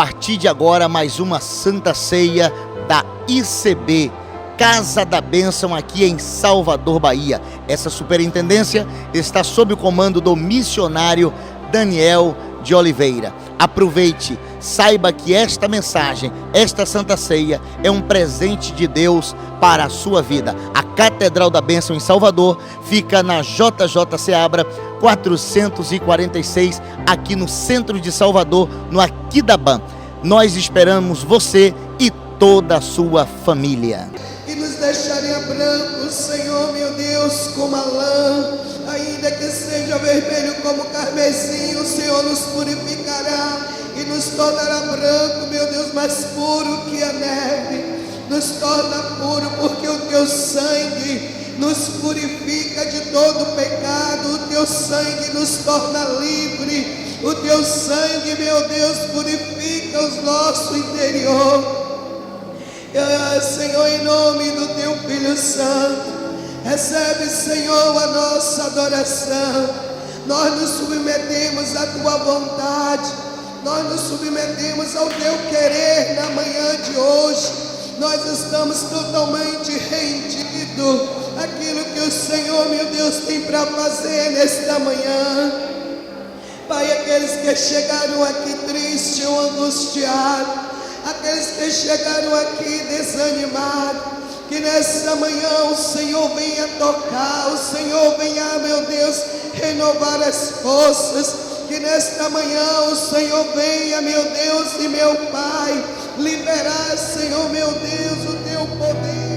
partir de agora, mais uma Santa Ceia da ICB, Casa da Bênção, aqui em Salvador, Bahia. Essa superintendência está sob o comando do missionário Daniel de Oliveira. Aproveite, saiba que esta mensagem, esta Santa Ceia, é um presente de Deus para a sua vida. A Catedral da Bênção em Salvador fica na JJ Seabra 446, aqui no centro de Salvador, no Aquidaban. Nós esperamos você e toda a sua família. E nos deixaria branco, Senhor meu Deus, como a lã, ainda que seja vermelho como carmesim, o Senhor nos purificará e nos tornará branco, meu Deus, mais puro que a neve. Nos torna puro porque o teu sangue nos purifica de todo pecado, o teu sangue nos torna livre, o teu sangue, meu Deus, purifica o nosso interior. Senhor, em nome do teu Filho Santo, recebe, Senhor, a nossa adoração. Nós nos submetemos à tua vontade, nós nos submetemos ao teu querer na manhã de hoje. Nós estamos totalmente rendidos àquilo que o Senhor, meu Deus, tem para fazer nesta manhã. Pai, aqueles que chegaram aqui tristes ou angustiados, aqueles que chegaram aqui desanimados, que nessa manhã o Senhor venha tocar, o Senhor venha, meu Deus, renovar as forças, que nesta manhã o Senhor venha, meu Deus e meu Pai, liberar, Senhor, meu Deus, o teu poder.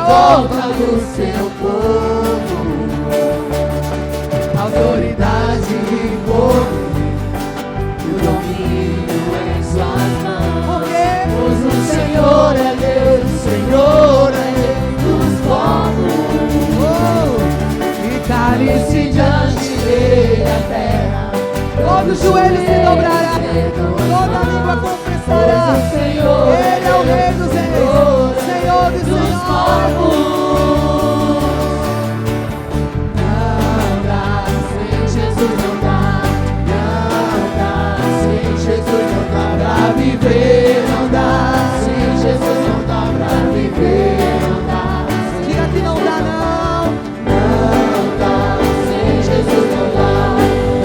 volta do seu povo. todo joelho se dobrará, toda língua confessará. Ele é o Rei dos Reis, Senhor dos Senhores. Não dá, sem Jesus não dá. Não dá, sem Jesus não dá pra viver. Não dá, sem Jesus não dá pra viver. Não dá, Diga que não dá, não. não dá, sem Jesus não dá.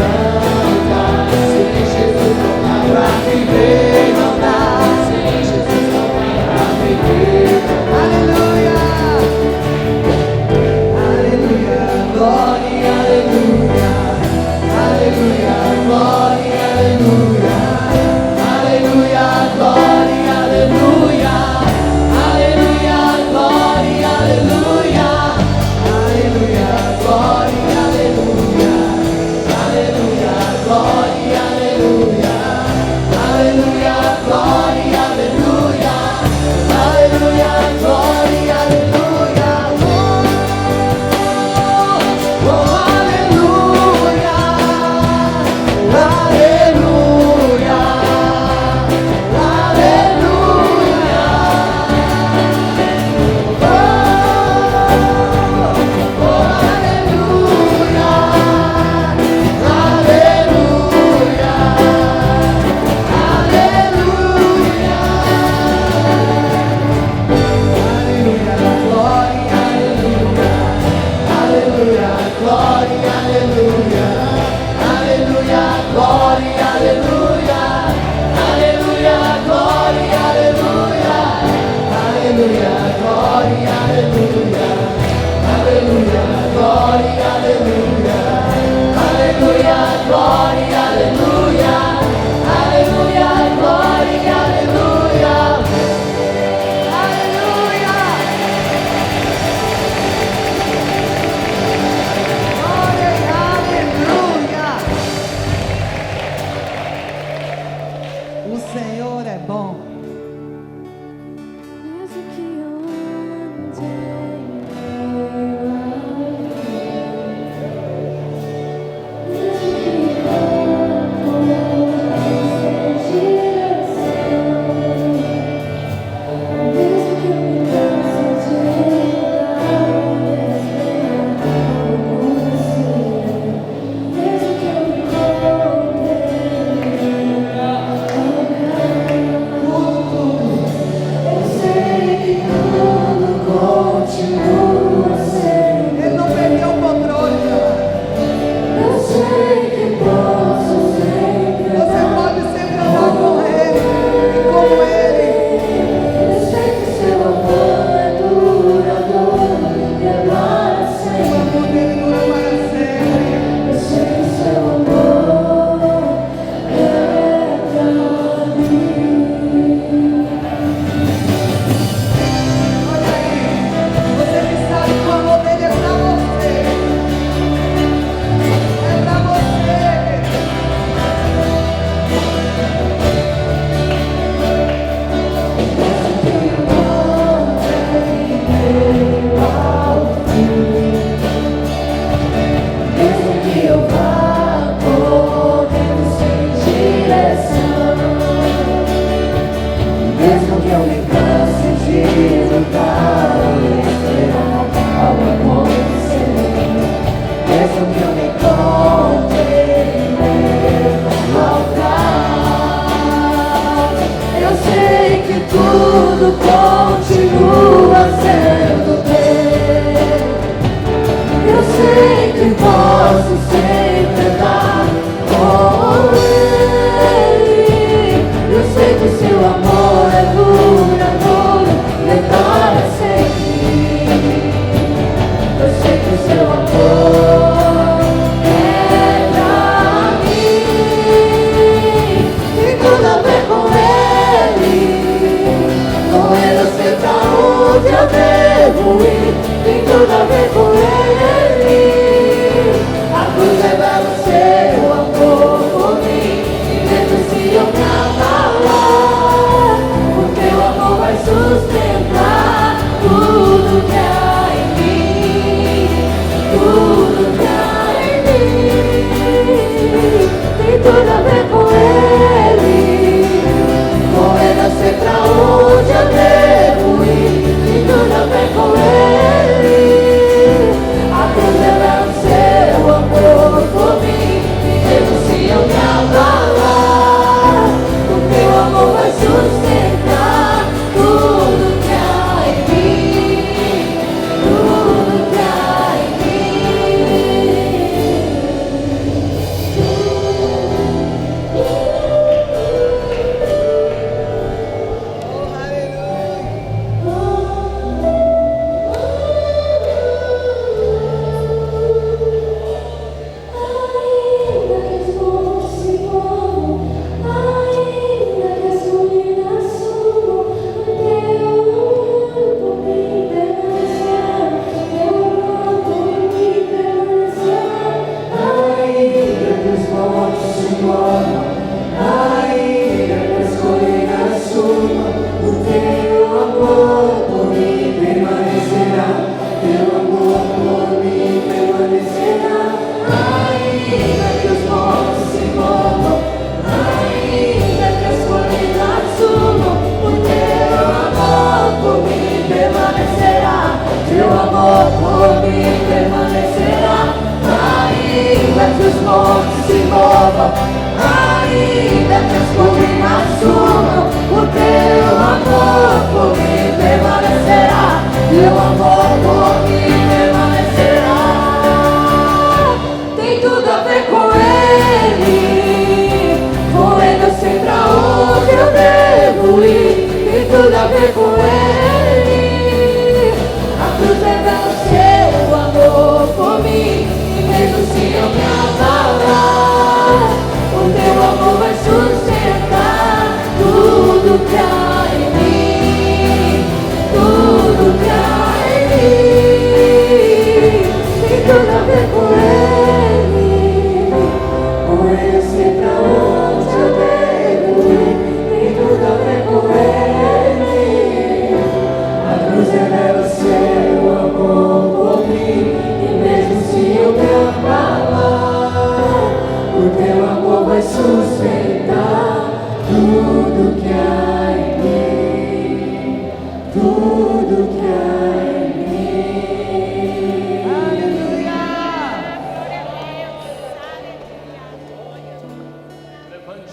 Não dá, sem Jesus não dá pra viver. Não dá, sem Jesus não dá pra viver. Aleluia. Aleluia, glória, aleluia. Aleluia, glória, aleluia. Aleluia, glória, aleluia. Aleluia, glória, aleluia. Aleluia, glória, aleluia. Aleluia, glória, aleluia. Aleluia, glória, aleluia. Aleluia, glória, aleluia. Oh, aleluia. Aleluia. Aleluia. Oh, aleluia. Aleluia. Aleluia. Aleluia, glória, aleluia. Aleluia, glória, aleluia. Aleluia, glória, aleluia. Aleluia, glória, aleluia. Aleluia, glória, aleluia. Aleluia, glória, aleluia. Aleluia, glória, aleluia. Aleluia, glória, aleluia. Aleluia. Glória e aleluia. O Senhor é bom. Mesmo que eu ande O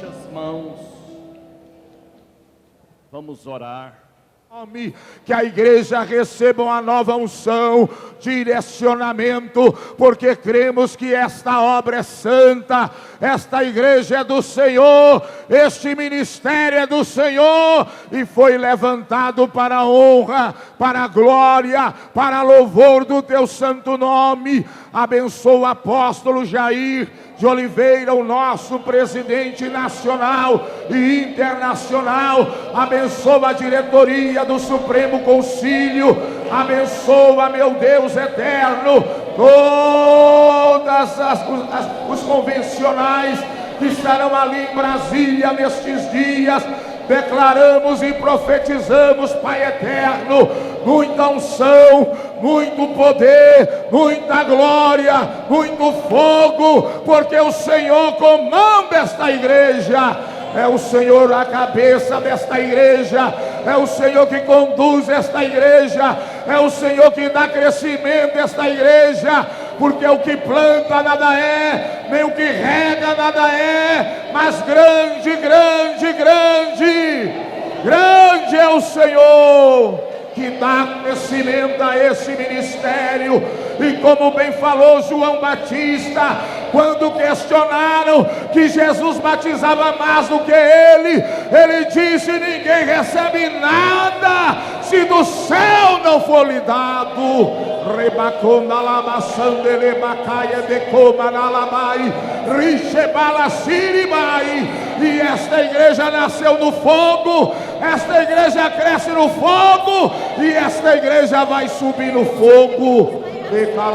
Levante as mãos. Vamos orar. Que a igreja receba uma nova unção, direcionamento, porque cremos que esta obra é santa, esta igreja é do Senhor, este ministério é do Senhor, e foi levantado para a honra, para a glória, para louvor do teu santo nome. Abençoa o apóstolo Jair de Oliveira, o nosso presidente nacional e internacional. Abençoa a diretoria do Supremo Concílio. Abençoa, meu Deus eterno, todas os convencionais que estarão ali em Brasília nestes dias. Declaramos e profetizamos, Pai eterno, muita unção, muito poder, muita glória, muito fogo, porque o Senhor comanda esta igreja. É o Senhor a cabeça desta igreja, é o Senhor que conduz esta igreja, é o Senhor que dá crescimento a esta igreja, porque o que planta nada é, nem o que rega nada é, mas grande, grande, grande, grande é o Senhor que dá crescimento a esse ministério. E como bem falou João Batista, quando questionaram que Jesus batizava mais do que ele disse: ninguém recebe nada se do céu não for lhe dado. E esta igreja nasceu no fogo, esta igreja cresce no fogo, e esta igreja vai subir no fogo. Ripa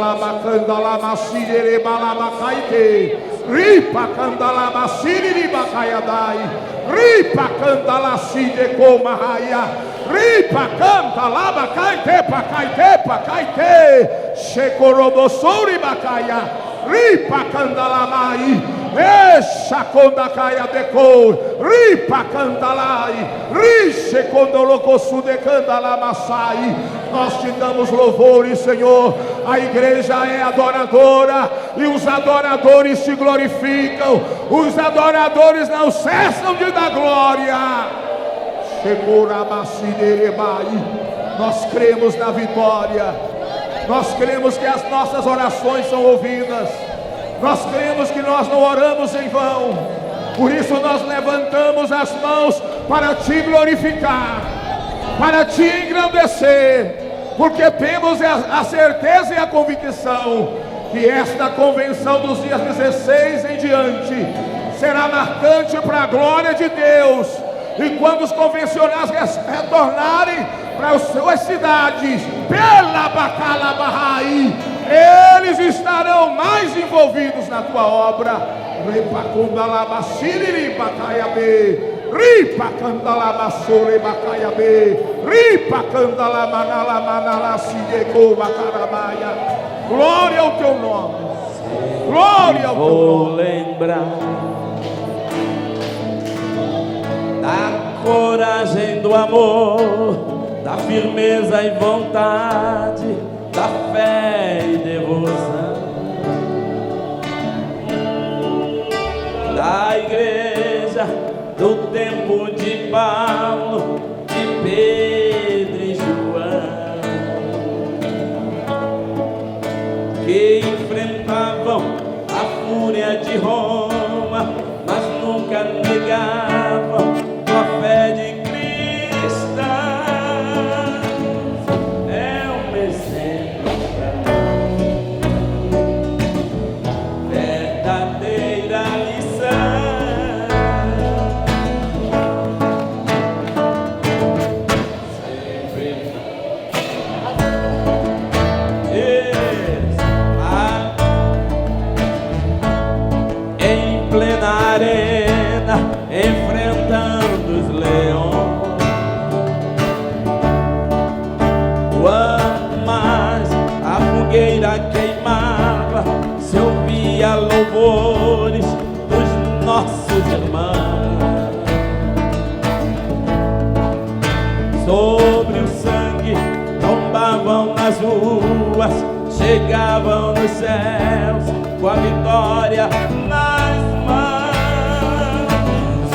candala siri bacaiadai, ripa candala side coma raia, ripa candala bacaite pacaite, checorobossori bacaia, ripa candala mai, esha conda caia decor, ripa candalai, riche condolocosu de candala massai. Nós te damos louvores, Senhor. A igreja é adoradora e os adoradores te glorificam. Os adoradores não cessam de dar glória. Nós cremos na vitória. Nós cremos que as nossas orações são ouvidas. Nós cremos que nós não oramos em vão. Por isso nós levantamos as mãos para te glorificar, para te engrandecer, porque temos a certeza e a convicção que esta convenção dos dias 16 em diante será marcante para a glória de Deus. E quando os convencionais retornarem para as suas cidades, pela Bacala Barraí, eles estarão mais envolvidos na tua obra. Ripa candala basole bacaiabe, ripa candala manala manala sideko bacaramaia. Glória ao teu nome, glória ao teu nome. Vou lembrar da coragem do amor, da firmeza e vontade, da fé e devoção da igreja do tempo de Paulo, de Pedro e João, que enfrentavam a fúria de Roma, mas nunca negavam a fé de cristãos. É um exemplo verdadeira lição. Em plena arena, enfrentando os leões, quanto mais a fogueira queimava, se ouvia louvores dos nossos irmãos. Sobre o sangue tombavam nas ruas, chegavam nos céus com a vitória nas mãos.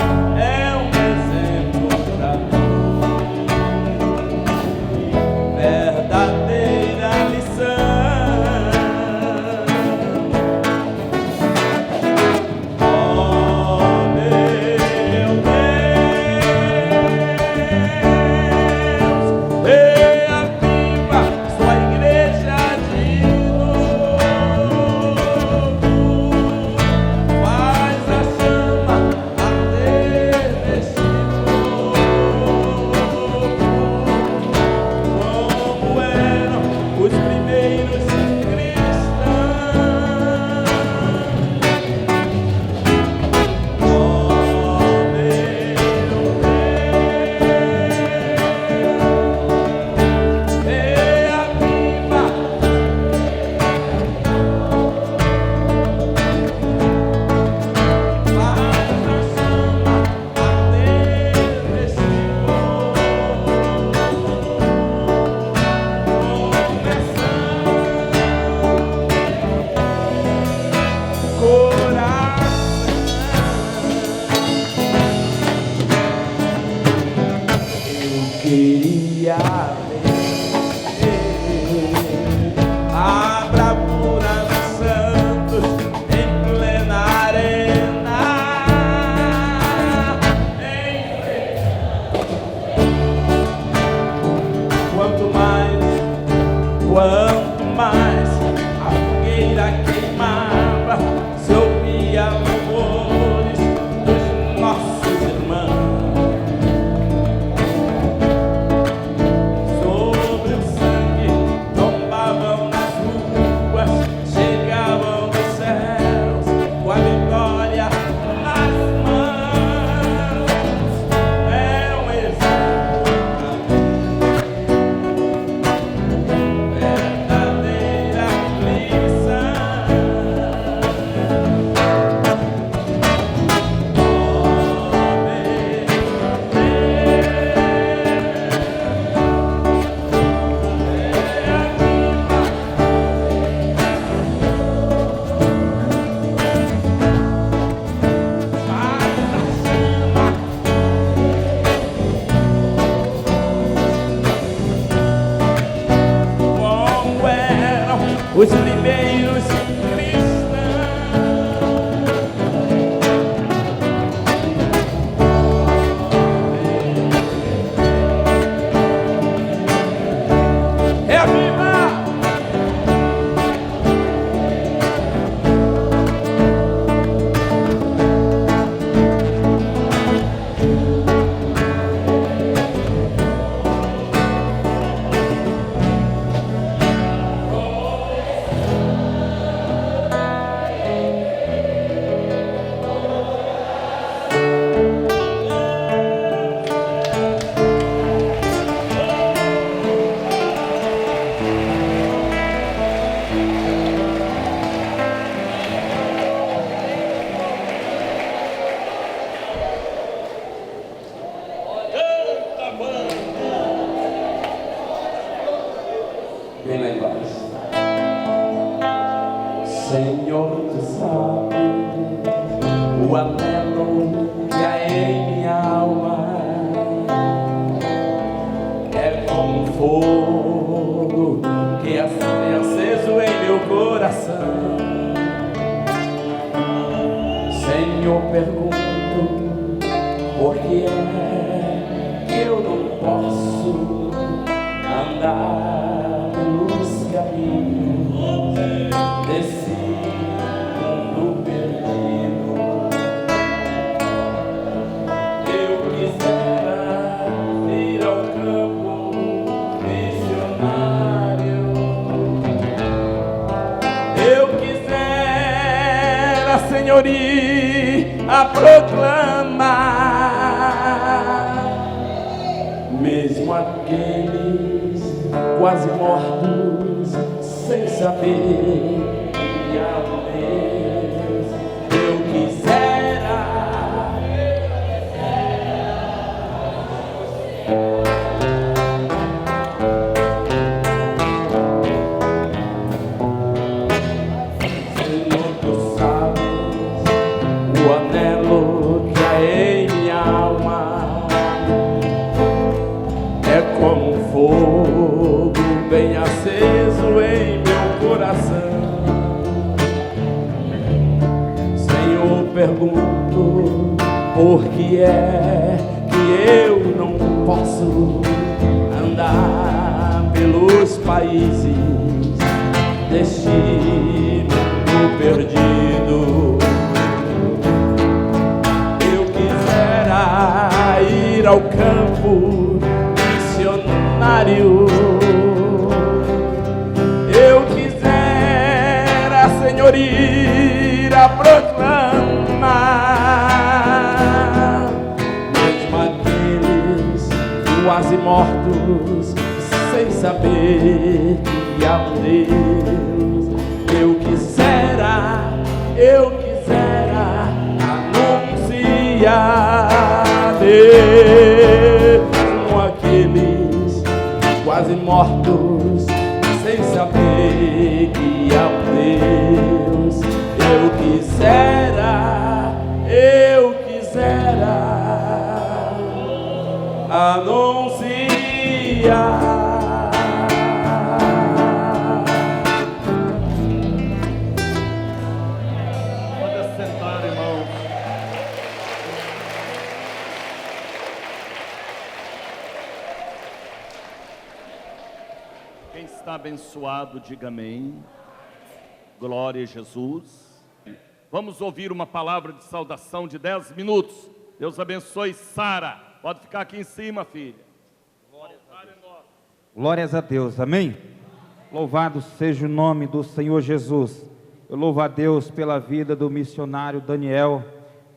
pergunto por que é que eu não posso andar pelos caminhos desse mundo perdido. Eu quisera ir ao campo missionário. Eu quisera, Senhor, ir a proclamar, mesmo aqueles quase mortos, sem saber que há um Deus. Eu quisera Senhor, tu sabes o anelo que há em minha alma. É como um fogo bem aceso em meu coração. Senhor, pergunto por que é que eu não posso andar pelos países deste mundo perdido. Eu quisera ir ao campo missionário. Eu quisera, Senhor, ir a proclamar, mesmo aqueles quase mortos, sem saber que há um Deus. Eu quisera anunciar, mesmo aqueles quase mortos, sem saber que há um Deus. Eu quisera anunciar. Pode sentar, irmão. Quem está abençoado, diga amém. Glória a Jesus. Vamos ouvir uma palavra de saudação de 10 minutos. Deus abençoe Sara. Pode ficar aqui em cima, filha. Glórias a Deus, amém? Louvado seja o nome do Senhor Jesus. Eu louvo a Deus pela vida do missionário Daniel,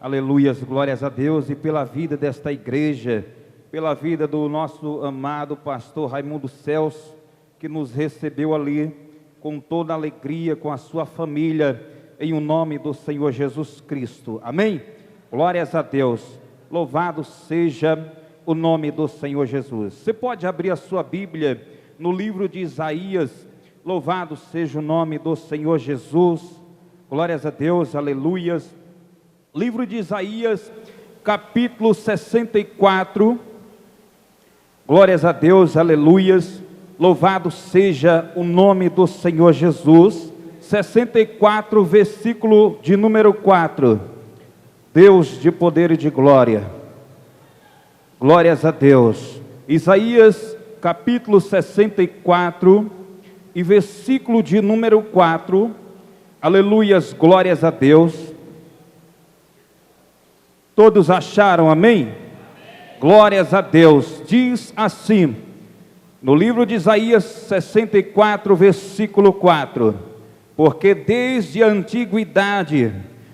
aleluias, glórias a Deus, e pela vida desta igreja, pela vida do nosso amado pastor Raimundo Celso, que nos recebeu ali com toda alegria, com a sua família, em o nome do Senhor Jesus Cristo, amém? Glórias a Deus, louvado seja o nome do Senhor Jesus. Você pode abrir a sua Bíblia no livro de Isaías. Louvado seja o nome do Senhor Jesus. Glórias a Deus, aleluias. Livro de Isaías, capítulo 64. Glórias a Deus, aleluias. Louvado seja o nome do Senhor Jesus. 64, versículo de número 4. Deus de poder e de glória. Glórias a Deus. Isaías capítulo 64 e versículo de número 4. Aleluias, glórias a Deus. Todos acharam, amém? Glórias a Deus. Diz assim, no livro de Isaías 64, versículo 4: porque desde a antiguidade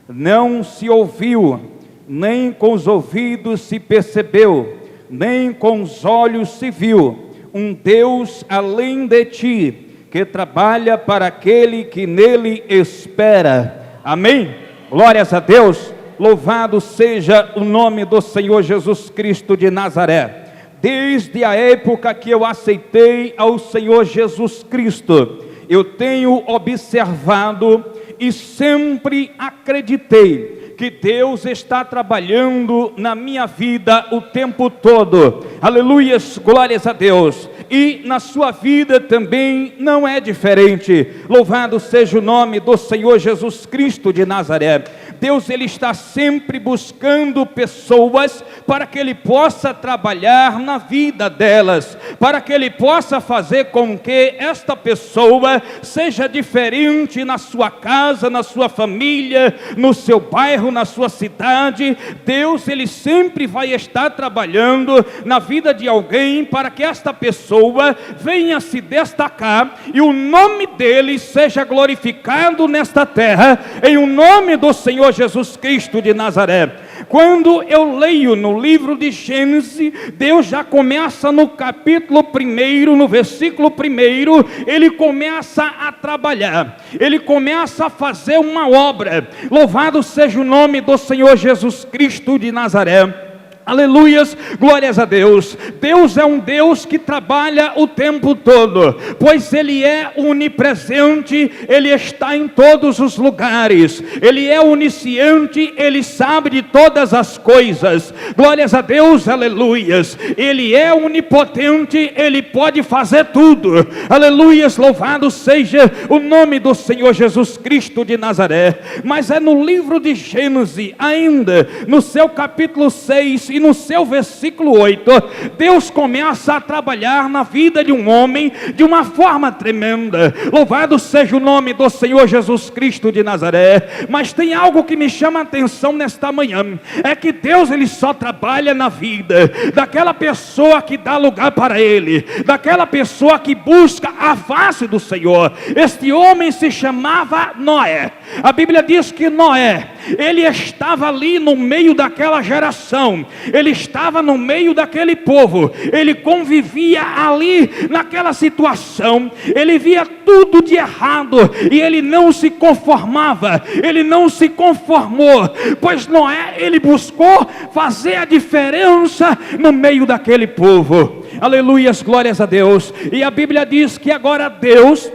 não se ouviu, nem com os ouvidos se percebeu, nem com os olhos se viu, um Deus além de ti, que trabalha para aquele que nele espera. Amém? Glórias a Deus. Louvado seja o nome do Senhor Jesus Cristo de Nazaré. Desde a época que eu aceitei ao Senhor Jesus Cristo, eu tenho observado e sempre acreditei que Deus está trabalhando na minha vida o tempo todo. Aleluias, glórias a Deus. E na sua vida também não é diferente. Louvado seja o nome do Senhor Jesus Cristo de Nazaré. Deus ele está sempre buscando pessoas para que Ele possa trabalhar na vida delas, para que Ele possa fazer com que esta pessoa seja diferente na sua casa, na sua família, no seu bairro, na sua cidade. Deus ele sempre vai estar trabalhando na vida de alguém para que esta pessoa venha se destacar e o nome dele seja glorificado nesta terra, em o nome do Senhor Jesus Cristo de Nazaré. Quando eu leio no livro de Gênesis, Deus já começa no capítulo 1, no versículo 1, Ele começa a trabalhar, Ele começa a fazer uma obra. Louvado seja o nome do Senhor Jesus Cristo de Nazaré. Aleluias, glórias a Deus. Deus é um Deus que trabalha o tempo todo, pois Ele é onipresente, Ele está em todos os lugares, Ele é onisciente, Ele sabe de todas as coisas, glórias a Deus, aleluias. Ele é onipotente, Ele pode fazer tudo, aleluias, louvado seja o nome do Senhor Jesus Cristo de Nazaré. Mas é no livro de Gênesis, ainda no seu capítulo 6 e no seu versículo 8, Deus começa a trabalhar na vida de um homem de uma forma tremenda. Louvado seja o nome do Senhor Jesus Cristo de Nazaré. Mas tem algo que me chama a atenção nesta manhã, é que Deus ele só trabalha na vida daquela pessoa que dá lugar para Ele, daquela pessoa que busca a face do Senhor. Este homem se chamava Noé. A Bíblia diz que Noé, ele estava ali no meio daquela geração, ele estava no meio daquele povo, ele convivia ali naquela situação, ele via tudo de errado e ele não se conformava, ele não se conformou, pois Noé ele buscou fazer a diferença no meio daquele povo. Aleluias, glórias a Deus. E a Bíblia diz que agora Deus,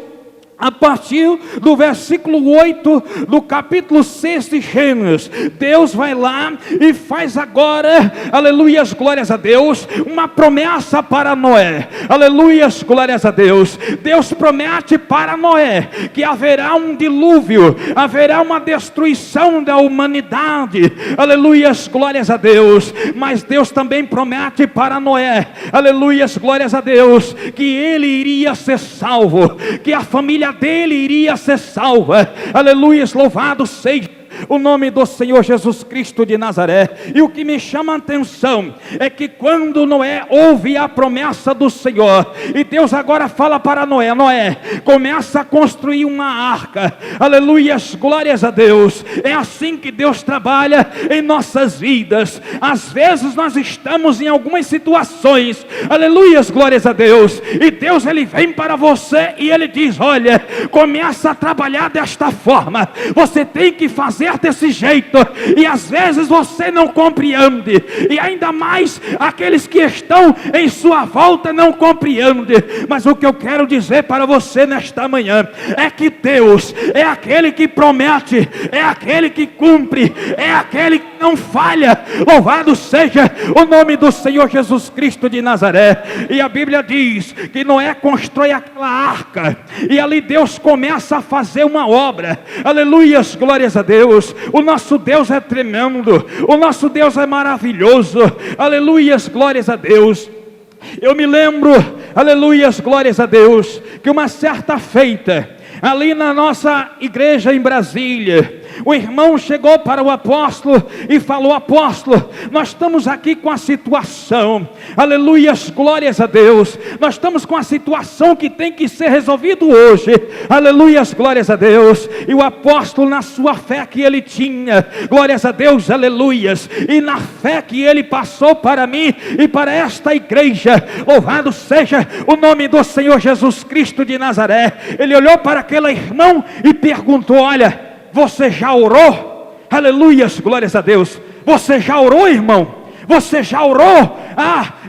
a partir do versículo 8 do capítulo 6 de Gênesis, Deus vai lá e faz agora, aleluias, glórias a Deus, uma promessa para Noé. Aleluias, glórias a Deus. Deus promete para Noé que haverá um dilúvio, haverá uma destruição da humanidade. Aleluias, glórias a Deus. Mas Deus também promete para Noé, aleluias, glórias a Deus, que ele iria ser salvo, que a família dele iria ser salva. Aleluias, louvado seja o nome do Senhor Jesus Cristo de Nazaré. E o que me chama a atenção é que quando Noé ouve a promessa do Senhor, e Deus agora fala para Noé: Noé, começa a construir uma arca. Aleluias, glórias a Deus. É assim que Deus trabalha em nossas vidas. Às vezes nós estamos em algumas situações, aleluias, glórias a Deus, e Deus ele vem para você e ele diz: olha, começa a trabalhar desta forma, você tem que fazer desse jeito, e às vezes você não compreende, e ainda mais aqueles que estão em sua volta não compreendem. Mas o que eu quero dizer para você nesta manhã é que Deus é aquele que promete, é aquele que cumpre, é aquele que não falha. Louvado seja o nome do Senhor Jesus Cristo de Nazaré. E a Bíblia diz que Noé constrói aquela arca, e ali Deus começa a fazer uma obra. Aleluias, glórias a Deus. O nosso Deus é tremendo, o nosso Deus é maravilhoso. Aleluias, glórias a Deus. Eu me lembro, aleluias, glórias a Deus, que uma certa feita, ali na nossa igreja em Brasília, o irmão chegou para o apóstolo e falou: apóstolo, nós estamos aqui com a situação, aleluias, glórias a Deus, nós estamos com a situação que tem que ser resolvido hoje, aleluias, glórias a Deus. E o apóstolo, na sua fé que ele tinha, glórias a Deus, aleluias, e na fé que ele passou para mim e para esta igreja, louvado seja o nome do Senhor Jesus Cristo de Nazaré, ele olhou para aquele irmão e perguntou: olha, você já orou? Aleluias, glórias a Deus. Você já orou, irmão? Você já orou?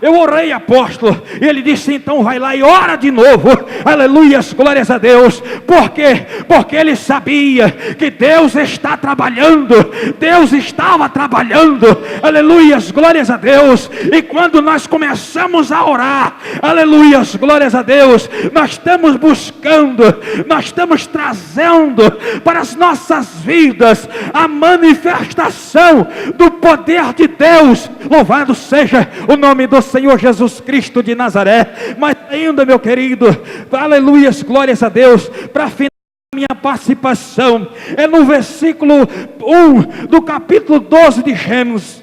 eu orei, apóstolo. E ele disse: então vai lá e ora de novo. Aleluias, glórias a Deus. Por quê? Porque ele sabia que Deus está trabalhando. Deus estava trabalhando. Aleluias, glórias a Deus. E quando nós começamos a orar, aleluias, glórias a Deus, nós estamos buscando, nós estamos trazendo para as nossas vidas a manifestação do poder de Deus. Louvado seja o nome do Senhor Jesus Cristo de Nazaré. Mas ainda, meu querido, aleluias, glórias a Deus, para finalizar minha participação, é no versículo 1 do capítulo 12 de Gênesis,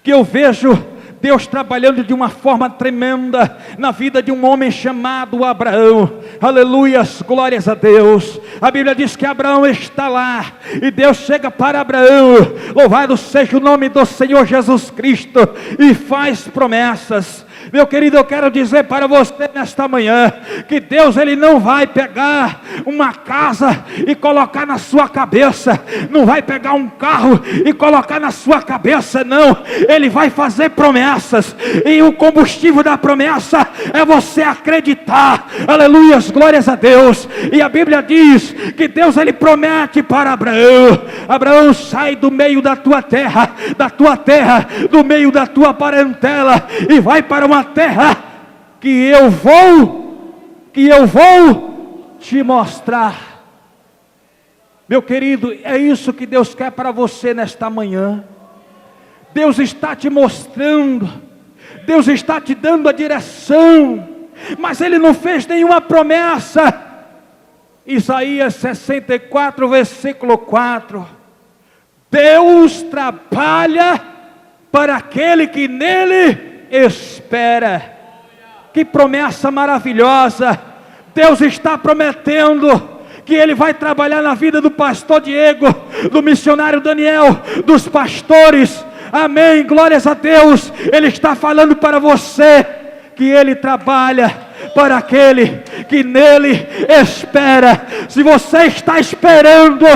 que eu vejo Deus trabalhando de uma forma tremenda na vida de um homem chamado Abraão. Aleluias, glórias a Deus. A Bíblia diz que Abraão está lá e Deus chega para Abraão, louvado seja o nome do Senhor Jesus Cristo, e faz promessas. Meu querido, eu quero dizer para você nesta manhã, que Deus, Ele não vai pegar uma casa e colocar na sua cabeça, não vai pegar um carro e colocar na sua cabeça, não. Ele vai fazer promessas, e o combustível da promessa é você acreditar. Aleluias, glórias a Deus. E a Bíblia diz que Deus, Ele promete para Abraão: Abraão, sai do meio da tua terra, do meio da tua parentela, e vai para uma terra que eu vou te mostrar. Meu querido, é isso que Deus quer para você nesta manhã. Deus está te mostrando, Deus está te dando a direção, mas Ele não fez nenhuma promessa. Isaías 64, versículo 4: Deus trabalha para aquele que nele espera. Que promessa maravilhosa! Deus está prometendo que Ele vai trabalhar na vida do pastor Diego, do missionário Daniel, dos pastores. Amém, glórias a Deus. Ele está falando para você que Ele trabalha para aquele que nele espera. Se você está esperando,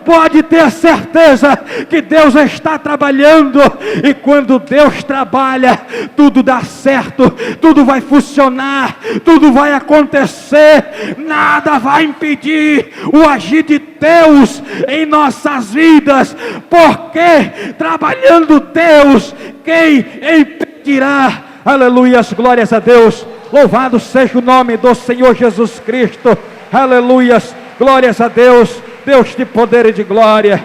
pode ter certeza que Deus está trabalhando. E quando Deus trabalha, tudo dá certo, tudo vai funcionar, tudo vai acontecer. Nada vai impedir o agir de Deus em nossas vidas, porque trabalhando Deus, quem impedirá? Aleluias, glórias a Deus. Louvado seja o nome do Senhor Jesus Cristo. Aleluias, glórias a Deus. Deus de poder e de glória.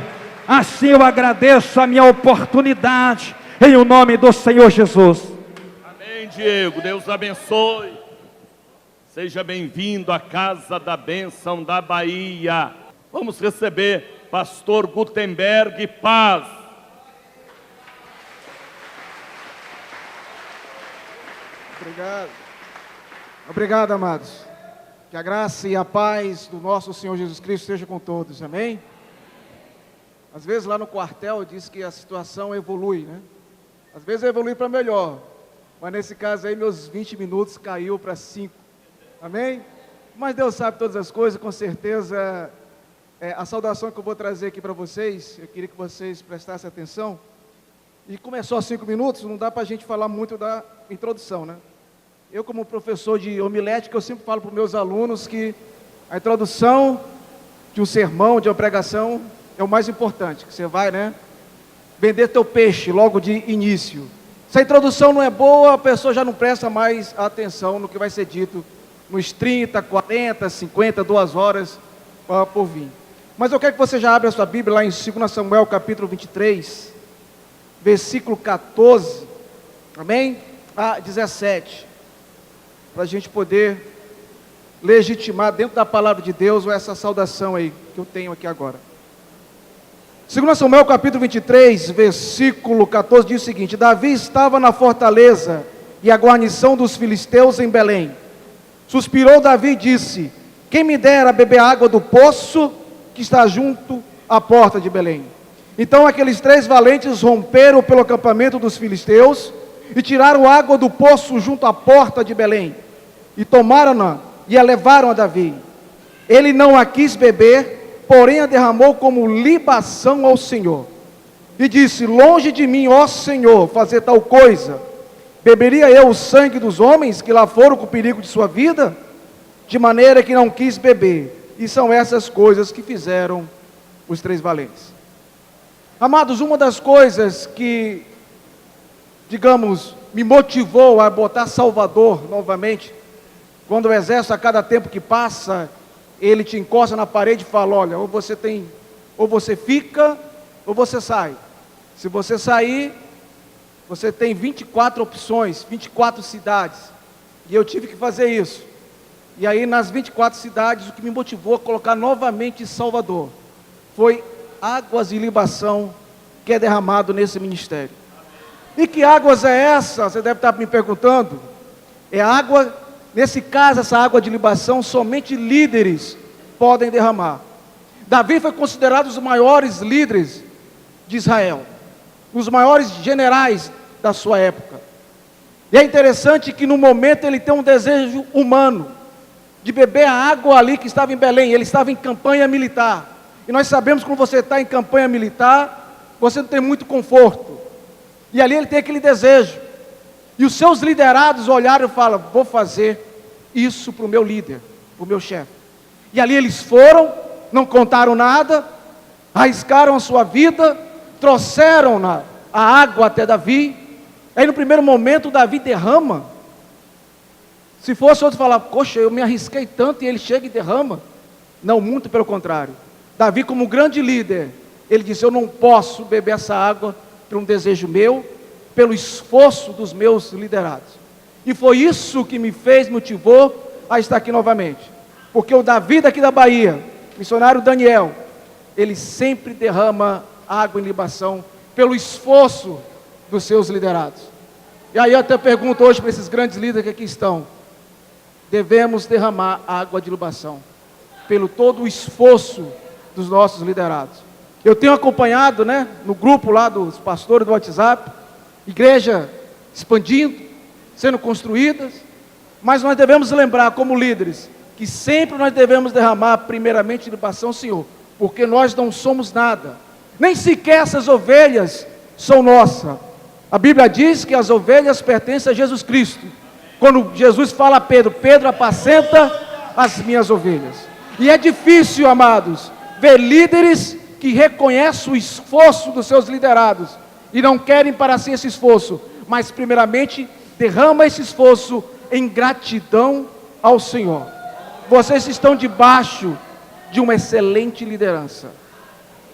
Assim eu agradeço a minha oportunidade, em o nome do Senhor Jesus. Amém, Diego. Deus abençoe. Seja bem-vindo à Casa da Bênção da Bahia. Vamos receber pastor Gutenberg Paz. Obrigado. Obrigado, amados. Que a graça e a paz do nosso Senhor Jesus Cristo esteja com todos, amém? Às vezes lá no quartel diz que a situação evolui, né? Às vezes evolui para melhor, mas nesse caso aí meus 20 minutos caiu para 5, amém? Mas Deus sabe todas as coisas, com certeza. A saudação que eu vou trazer aqui para vocês, eu queria que vocês prestassem atenção. E começou a 5 minutos, não dá para a gente falar muito da introdução, né? Eu, como professor de homilética, eu sempre falo para os meus alunos que a introdução de um sermão, de uma pregação, é o mais importante, que você vai, né, vender teu peixe logo de início. Se a introdução não é boa, a pessoa já não presta mais atenção no que vai ser dito nos 30, 40, 50, 2 horas por vir. Mas eu quero que você já abra a sua Bíblia lá em 2 Samuel, capítulo 23, versículo 14, amém? A 17. Para a gente poder legitimar dentro da palavra de Deus essa saudação aí que eu tenho aqui agora. 2 Samuel capítulo 23, versículo 14 diz o seguinte: Davi estava na fortaleza e a guarnição dos filisteus em Belém. Suspirou Davi e disse: quem me dera beber água do poço que está junto à porta de Belém. Então aqueles 3 valentes romperam pelo acampamento dos filisteus e tiraram água do poço junto à porta de Belém, e tomaram-na e a levaram a Davi. Ele não a quis beber, porém a derramou como libação ao Senhor, e disse: longe de mim, ó Senhor, fazer tal coisa. Beberia eu o sangue dos homens que lá foram com o perigo de sua vida? De maneira que não quis beber. E são essas coisas que fizeram os 3 valentes. Amados, uma das coisas que, digamos, me motivou a botar Salvador novamente, quando o exército, a cada tempo que passa, ele te encosta na parede e fala: olha, ou você fica, ou você sai. Se você sair, você tem 24 opções, 24 cidades. E eu tive que fazer isso. E aí, nas 24 cidades, o que me motivou a colocar novamente Salvador foi águas de libação que é derramado nesse ministério. E que águas é essa? Você deve estar me perguntando. É água, nesse caso, essa água de libação, somente líderes podem derramar. Davi foi considerado um dos maiores líderes de Israel, os maiores generais da sua época. E é interessante que no momento ele tem um desejo humano de beber a água ali que estava em Belém. Ele estava em campanha militar. E nós sabemos que quando você está em campanha militar, você não tem muito conforto. E ali ele tem aquele desejo. E os seus liderados olharam e falaram: vou fazer isso para o meu líder, para o meu chefe. E ali eles foram, não contaram nada, arriscaram a sua vida, trouxeram a água até Davi. Aí no primeiro momento Davi derrama. Se fosse outro falar: poxa, eu me arrisquei tanto, e ele chega e derrama. Não, muito pelo contrário. Davi, como grande líder, ele disse: eu não posso beber essa água por um desejo meu, pelo esforço dos meus liderados. E foi isso que me motivou a estar aqui novamente. Porque o Davi daqui da Bahia, missionário Daniel, ele sempre derrama água em libação pelo esforço dos seus liderados. E aí eu até pergunto hoje para esses grandes líderes que aqui estão: devemos derramar água de libação pelo todo o esforço dos nossos liderados. Eu tenho acompanhado, no grupo lá dos pastores do WhatsApp, igreja expandindo, sendo construídas, mas nós devemos lembrar como líderes, que sempre nós devemos derramar primeiramente libação ao Senhor, porque nós não somos nada, nem sequer essas ovelhas são nossas. A Bíblia diz que as ovelhas pertencem a Jesus Cristo. Quando Jesus fala a Pedro: Pedro, apacenta as minhas ovelhas. E é difícil, amados, ver líderes que reconhecem o esforço dos seus liderados e não querem para si esse esforço, mas primeiramente derrama esse esforço em gratidão ao Senhor. Vocês estão debaixo de uma excelente liderança.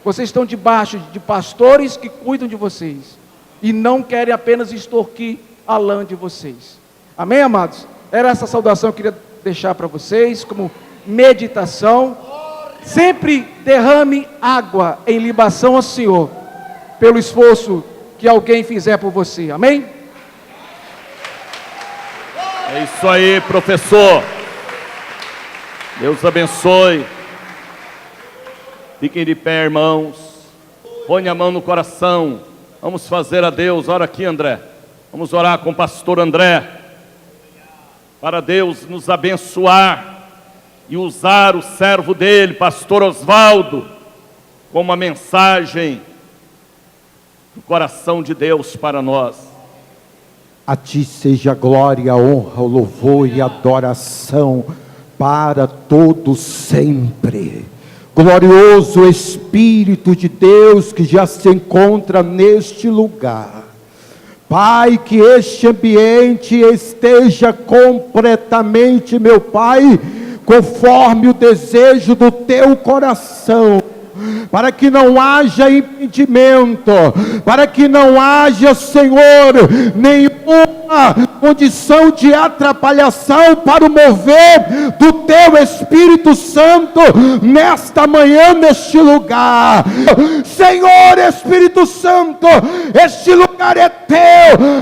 Vocês estão debaixo de pastores que cuidam de vocês e não querem apenas extorquir a lã de vocês. Amém, amados? Era essa saudação que eu queria deixar para vocês como meditação. Sempre derrame água em libação ao Senhor pelo esforço que alguém fizer por você. Amém? É isso aí, professor. Deus abençoe. Fiquem de pé, irmãos. Põe a mão no coração. Vamos fazer a Deus. Ora aqui, André. Vamos orar com o pastor André, para Deus nos abençoar e usar o servo dele, pastor Osvaldo, como uma mensagem do coração de Deus para nós. A ti seja a glória, a honra, o louvor e a adoração para todos sempre. Glorioso Espírito de Deus que já se encontra neste lugar. Pai, que este ambiente esteja completamente, meu Pai, conforme o desejo do teu coração, para que não haja impedimento, para que não haja, Senhor, nenhuma condição de atrapalhação para o mover do teu Espírito Santo nesta manhã, neste lugar. Senhor Espírito Santo, este lugar é teu,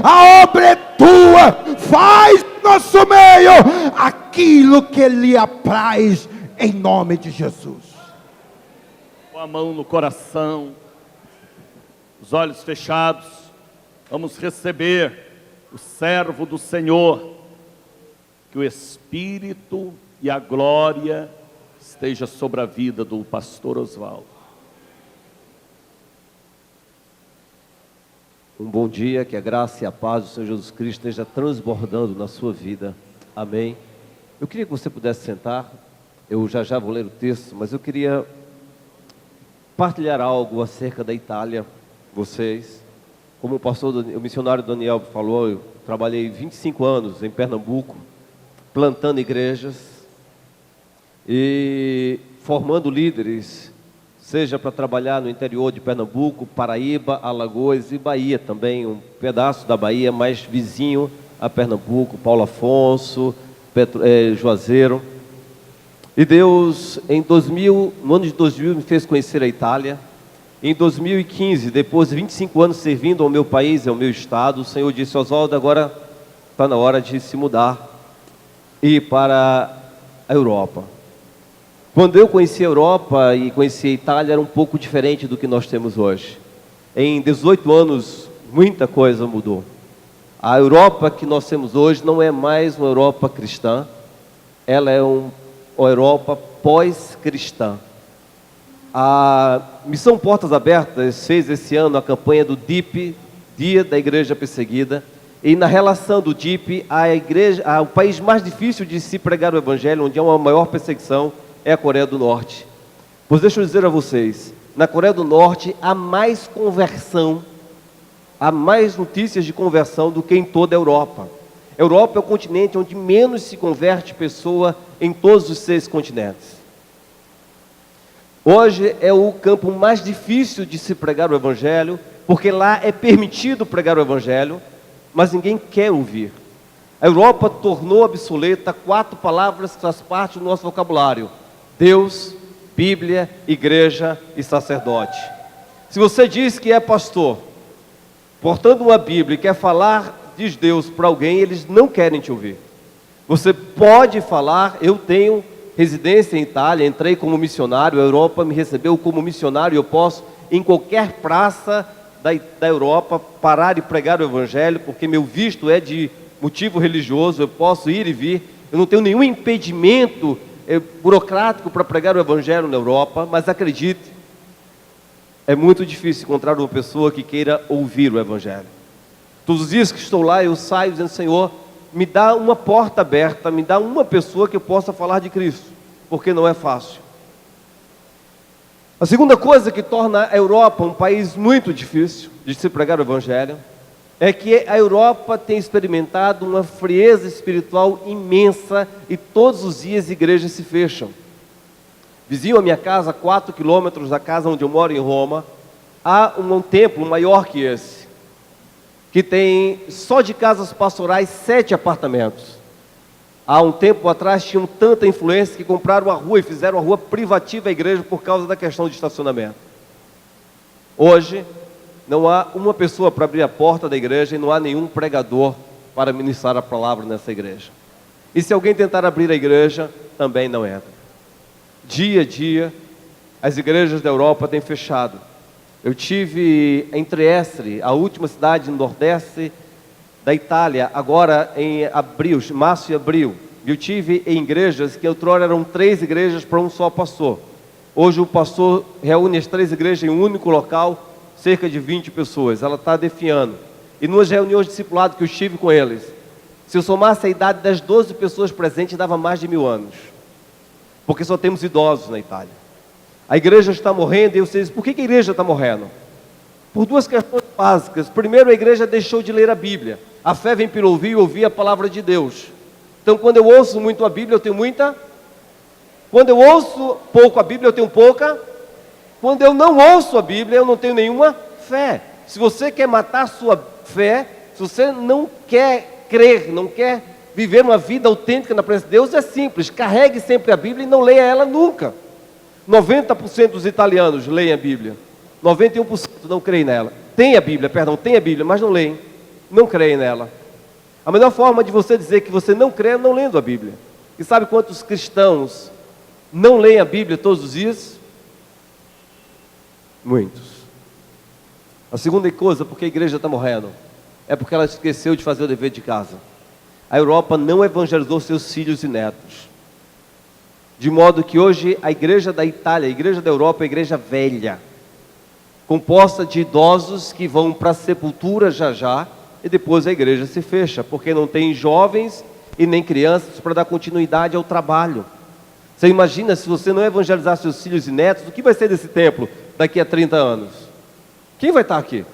a obra é tua, faz no nosso meio aquilo que lhe apraz, em nome de Jesus. Com a mão no coração, os olhos fechados, vamos receber o servo do Senhor. Que o Espírito e a glória esteja sobre a vida do pastor Osvaldo. Um bom dia, que a graça e a paz do Senhor Jesus Cristo esteja transbordando na sua vida. Amém. Eu queria que você pudesse sentar. Eu já vou ler o texto, mas eu queria partilhar algo acerca da Itália. Vocês, como o missionário Daniel falou, eu trabalhei 25 anos em Pernambuco, plantando igrejas e formando líderes, seja para trabalhar no interior de Pernambuco, Paraíba, Alagoas e Bahia também, um pedaço da Bahia mais vizinho a Pernambuco, Paulo Afonso, Juazeiro. E Deus, no ano de 2000, me fez conhecer a Itália. Em 2015, depois de 25 anos servindo ao meu país e ao meu estado, o Senhor disse: Oswaldo, agora está na hora de se mudar e ir para a Europa. Quando eu conheci a Europa e conheci a Itália, era um pouco diferente do que nós temos hoje. Em 18 anos, muita coisa mudou. A Europa que nós temos hoje não é mais uma Europa cristã, ela é uma Europa pós-cristã. A Missão Portas Abertas fez esse ano a campanha do DIP, Dia da Igreja Perseguida, e na relação do DIP, o país mais difícil de se pregar o Evangelho, onde há uma maior perseguição, é a Coreia do Norte. Pois deixa eu dizer a vocês, na Coreia do Norte há mais conversão, há mais notícias de conversão do que em toda a Europa. A Europa é o continente onde menos se converte pessoa em todos os 6 continentes. Hoje é o campo mais difícil de se pregar o Evangelho, porque lá é permitido pregar o Evangelho, mas ninguém quer ouvir. A Europa tornou obsoleta 4 palavras que fazem parte do nosso vocabulário: Deus, Bíblia, igreja e sacerdote. Se você diz que é pastor, portando uma Bíblia e quer falar de Deus para alguém, eles não querem te ouvir. Você pode falar: eu tenho residência em Itália, entrei como missionário, a Europa me recebeu como missionário, eu posso, em qualquer praça da Europa, parar e pregar o Evangelho, porque meu visto é de motivo religioso, eu posso ir e vir, eu não tenho nenhum impedimento burocrático para pregar o Evangelho na Europa, mas acredite, é muito difícil encontrar uma pessoa que queira ouvir o Evangelho. Todos os dias que estou lá, eu saio dizendo: Senhor, me dá uma porta aberta, me dá uma pessoa que eu possa falar de Cristo, porque não é fácil. A segunda coisa que torna a Europa um país muito difícil de se pregar o Evangelho é que a Europa tem experimentado uma frieza espiritual imensa e todos os dias igrejas se fecham. Vizinho à minha casa, 4 quilômetros da casa onde eu moro em Roma, há um templo maior que esse, que tem só de casas pastorais 7 apartamentos. Há um tempo atrás tinham tanta influência que compraram a rua e fizeram a rua privativa à igreja por causa da questão de estacionamento. Hoje não há uma pessoa para abrir a porta da igreja e não há nenhum pregador para ministrar a palavra nessa igreja. E se alguém tentar abrir a igreja, também não entra. Dia a dia, as igrejas da Europa têm fechado. Eu tive em Trieste, a última cidade no nordeste da Itália, agora em abril, março e abril. Eu tive em igrejas que outrora eram 3 igrejas para um só pastor. Hoje o pastor reúne as 3 igrejas em um único local, cerca de 20 pessoas. Ela está definhando. E nas reuniões de discipulado que eu estive com eles, se eu somasse a idade das 12 pessoas presentes, dava mais de 1000 anos. Porque só temos idosos na Itália. A igreja está morrendo, e eu sei, por que a igreja está morrendo? Por 2 questões básicas. Primeiro, a igreja deixou de ler a Bíblia. A fé vem pelo ouvir e ouvir a palavra de Deus. Então, quando eu ouço muito a Bíblia, eu tenho muita. Quando eu ouço pouco a Bíblia, eu tenho pouca. Quando eu não ouço a Bíblia, eu não tenho nenhuma fé. Se você quer matar a sua fé, se você não quer crer, não quer viver uma vida autêntica na presença de Deus, é simples: carregue sempre a Bíblia e não leia ela nunca. 90% dos italianos leem a Bíblia, 91% não creem nela. Tem a Bíblia, mas não leem, não creem nela. A melhor forma de você dizer que você não crê é não lendo a Bíblia. E sabe quantos cristãos não leem a Bíblia todos os dias? Muitos. A segunda coisa, porque a igreja está morrendo, é porque ela esqueceu de fazer o dever de casa. A Europa não evangelizou seus filhos e netos. De modo que hoje a igreja da Itália, a igreja da Europa é a igreja velha. composta de idosos que vão para a sepultura já, e depois a igreja se fecha, porque não tem jovens e nem crianças para dar continuidade ao trabalho. Você imagina, se você não evangelizar seus filhos e netos, o que vai ser desse templo daqui a 30 anos? Quem vai estar aqui?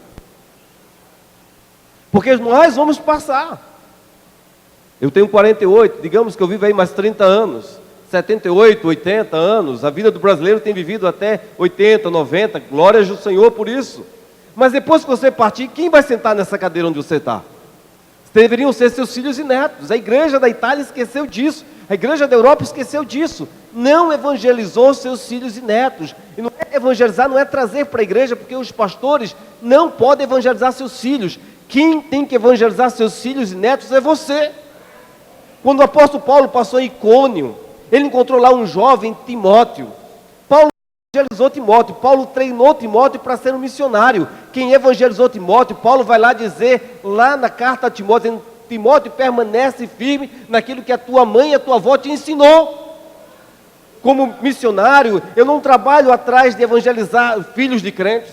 Porque nós vamos passar. Eu tenho 48, digamos que eu vivo aí mais 30 anos, 78, 80 anos, a vida do brasileiro tem vivido até 80, 90, glórias ao Senhor por isso. Mas depois que você partir, quem vai sentar nessa cadeira onde você está? Deveriam ser seus filhos e netos. A igreja da Itália esqueceu disso, a igreja da Europa esqueceu disso, não evangelizou seus filhos e netos. E não é evangelizar, não é trazer para a igreja, porque os pastores não podem evangelizar seus filhos. Quem tem que evangelizar seus filhos e netos é você. Quando o apóstolo Paulo passou em Icônio, ele encontrou lá um jovem, Timóteo. Paulo evangelizou Timóteo, Paulo treinou Timóteo para ser um missionário. Quem evangelizou Timóteo, Paulo vai lá dizer, lá na carta a Timóteo, dizendo, Timóteo, permanece firme naquilo que a tua mãe e a tua avó te ensinou. Como missionário, eu não trabalho atrás de evangelizar filhos de crentes.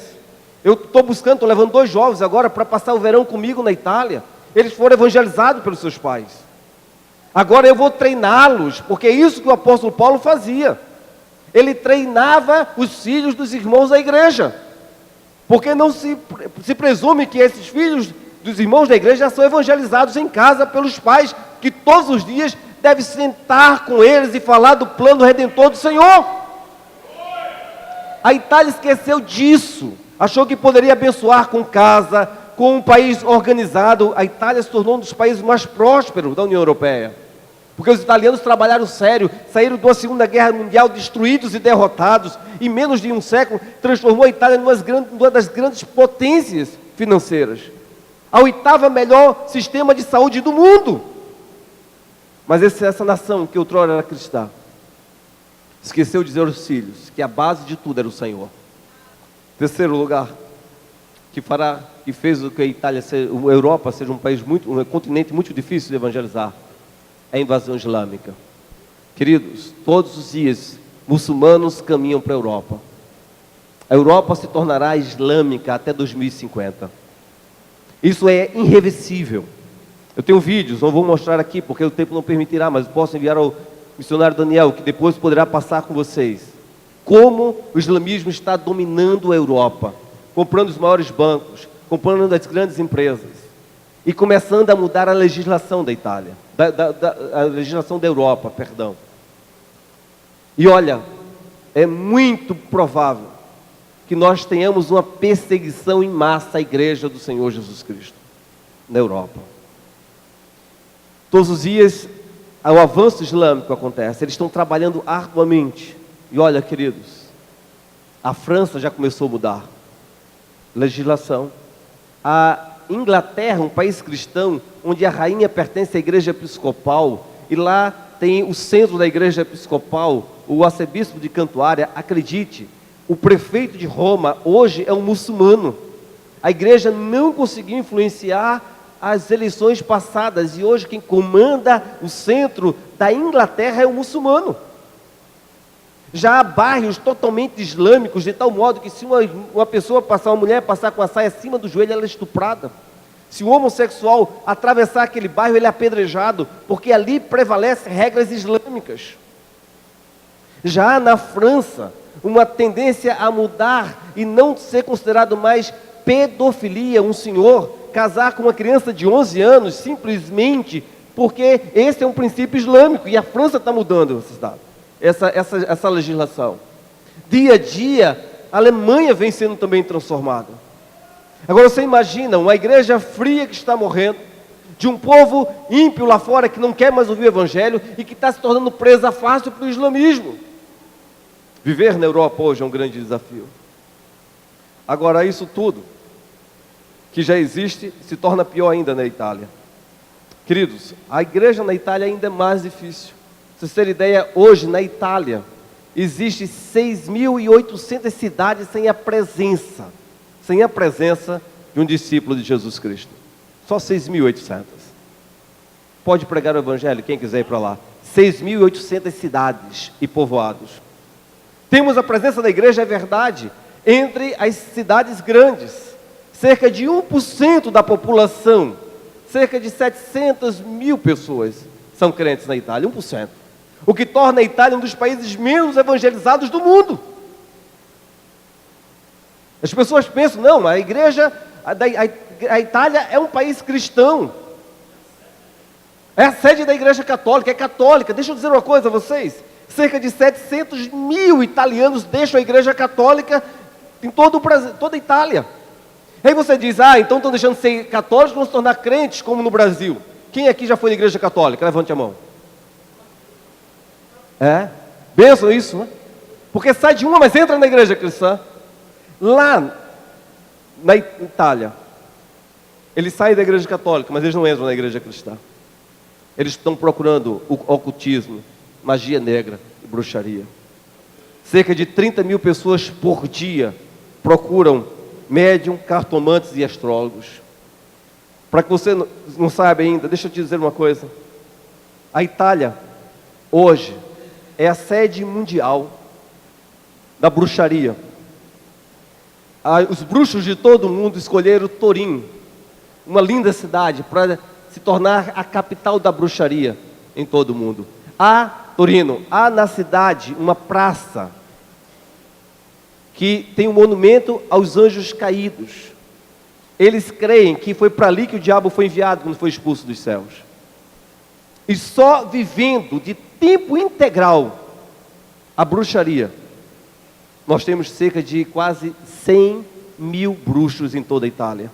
Eu estou buscando, estou levando 2 jovens agora para passar o verão comigo na Itália. Eles foram evangelizados pelos seus pais. Agora eu vou treiná-los, porque é isso que o apóstolo Paulo fazia. Ele treinava os filhos dos irmãos da igreja. Porque não se presume que esses filhos dos irmãos da igreja já são evangelizados em casa pelos pais, que todos os dias devem sentar com eles e falar do plano redentor do Senhor. A Itália esqueceu disso. Achou que poderia abençoar com casa, com um país organizado. A Itália se tornou um dos países mais prósperos da União Europeia. Porque os italianos trabalharam sério, saíram da Segunda Guerra Mundial destruídos e derrotados. Em menos de um século, transformou a Itália numa das grandes potências financeiras. A 8ª melhor sistema de saúde do mundo. Mas essa nação que outrora era cristã, esqueceu de dizer aos filhos que a base de tudo era o Senhor. Terceiro lugar, que fez o que a Itália, a Europa seja um continente muito difícil de evangelizar, é a invasão islâmica. Queridos, todos os dias muçulmanos caminham para a Europa. A Europa se tornará islâmica até 2050. Isso é irreversível. Eu tenho vídeos, não vou mostrar aqui porque o tempo não permitirá, mas posso enviar ao missionário Daniel, que depois poderá passar com vocês. Como o islamismo está dominando a Europa, comprando os maiores bancos, comprando as grandes empresas e começando a mudar a legislação da Itália, a legislação da Europa, perdão. E olha, é muito provável que nós tenhamos uma perseguição em massa à igreja do Senhor Jesus Cristo na Europa. Todos os dias o avanço islâmico acontece, eles estão trabalhando arduamente. E olha, queridos, a França já começou a mudar legislação. A Inglaterra, um país cristão, onde a rainha pertence à igreja episcopal, e lá tem o centro da igreja episcopal, o arcebispo de Cantuária. Acredite, o prefeito de Roma hoje é um muçulmano. A igreja não conseguiu influenciar as eleições passadas, e hoje quem comanda o centro da Inglaterra é um muçulmano. Já há bairros totalmente islâmicos, de tal modo que se uma pessoa passar, uma mulher passar com a saia acima do joelho, ela é estuprada. Se um homossexual atravessar aquele bairro, ele é apedrejado, porque ali prevalecem regras islâmicas. Já há na França uma tendência a mudar e não ser considerado mais pedofilia um senhor casar com uma criança de 11 anos, simplesmente porque esse é um princípio islâmico, e a França está mudando essa legislação. Dia a dia, a Alemanha vem sendo também transformada. Agora você imagina uma igreja fria que está morrendo, de um povo ímpio lá fora que não quer mais ouvir o evangelho e que está se tornando presa fácil para o islamismo. Viver na Europa hoje é um grande desafio. Agora, isso tudo que já existe se torna pior ainda na Itália. Queridos, a igreja na Itália ainda é mais difícil. Para vocês terem ideia, hoje na Itália existe 6.800 cidades sem a presença de um discípulo de Jesus Cristo. Só 6.800. Pode pregar o evangelho, quem quiser ir para lá. 6.800 cidades e povoados. Temos a presença da igreja, é verdade. entre as cidades grandes. Cerca de 1% da população, cerca de 700 mil pessoas são crentes na Itália, 1%. O que torna a Itália um dos países menos evangelizados do mundo. As pessoas pensam, não, a Itália é um país cristão. É a sede da Igreja Católica, é católica. Deixa eu dizer uma coisa a vocês. Cerca de 700 mil italianos deixam a Igreja Católica em todo o Brasil, toda a Itália. Aí você diz, então estão deixando de ser católicos, vão se tornar crentes como no Brasil. Quem aqui já foi na Igreja Católica? Levante a mão. Bênção isso, né? Porque sai de uma, mas entra na Igreja Cristã. Lá na Itália, eles saem da Igreja Católica, mas eles não entram na Igreja Cristã. Eles estão procurando o ocultismo, magia negra e bruxaria. Cerca de 30 mil pessoas por dia procuram médium, cartomantes e astrólogos. Para que você não saiba ainda, deixa eu te dizer uma coisa. A Itália, hoje, é a sede mundial da bruxaria. Os bruxos de todo o mundo escolheram Torino, uma linda cidade, para se tornar a capital da bruxaria em todo o mundo. Torino, há na cidade uma praça que tem um monumento aos anjos caídos. Eles creem que foi para ali que o diabo foi enviado quando foi expulso dos céus. E só vivendo de tempo integral a bruxaria, nós temos cerca de quase 100 mil bruxos em toda a Itália.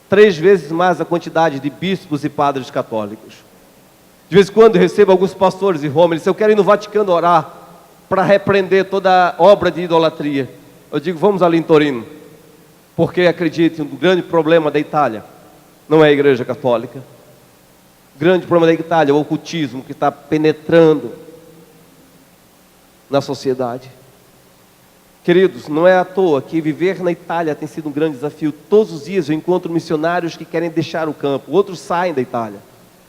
3 vezes mais a quantidade de bispos e padres católicos. De vez em quando eu recebo alguns pastores em Roma, eles dizem, eu quero ir no Vaticano orar para repreender toda obra de idolatria. Eu digo, vamos ali em Torino, porque acredite, o grande problema da Itália não é a Igreja Católica. O grande problema da Itália é o ocultismo que está penetrando na sociedade. Queridos, não é à toa que viver na Itália tem sido um grande desafio. Todos os dias eu encontro missionários que querem deixar o campo, outros saem da Itália,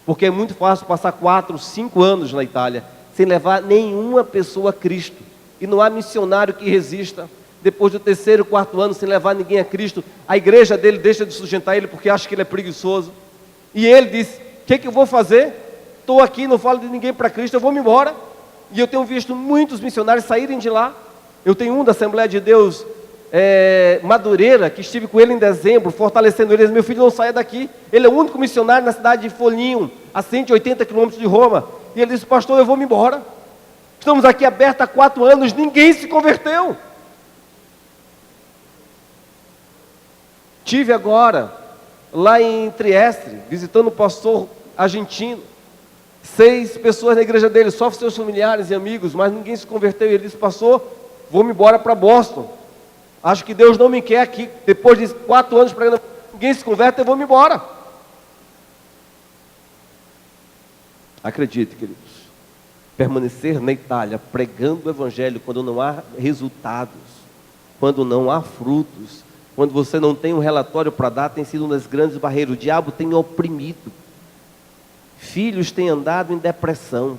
porque é muito fácil passar 4, 5 anos na Itália, sem levar nenhuma pessoa a Cristo, e não há missionário que resista, depois do 3º, 4º ano, sem levar ninguém a Cristo. A igreja dele deixa de sustentar ele, porque acha que ele é preguiçoso, e ele diz, o que eu vou fazer? Estou aqui, não falo de ninguém para Cristo, eu vou me embora. E eu tenho visto muitos missionários saírem de lá. Eu tenho um da Assembleia de Deus, Madureira, que estive com ele em dezembro, fortalecendo ele. Meu filho, não saia daqui. Ele é o único missionário na cidade de Foligno, a 180 quilômetros de Roma. E ele disse, pastor, eu vou me embora. Estamos aqui abertos há 4 anos, ninguém se converteu. Tive agora, lá em Trieste, visitando um pastor argentino. 6 pessoas na igreja dele, só seus familiares e amigos, mas ninguém se converteu. E ele disse, pastor, vou-me embora para Boston. Acho que Deus não me quer aqui. Depois de 4 anos pregando, ninguém se converte, eu vou-me embora. Acredite, queridos, permanecer na Itália pregando o evangelho quando não há resultados, quando não há frutos, quando você não tem um relatório para dar, tem sido uma das grandes barreiras. O diabo tem oprimido. Filhos têm andado em depressão.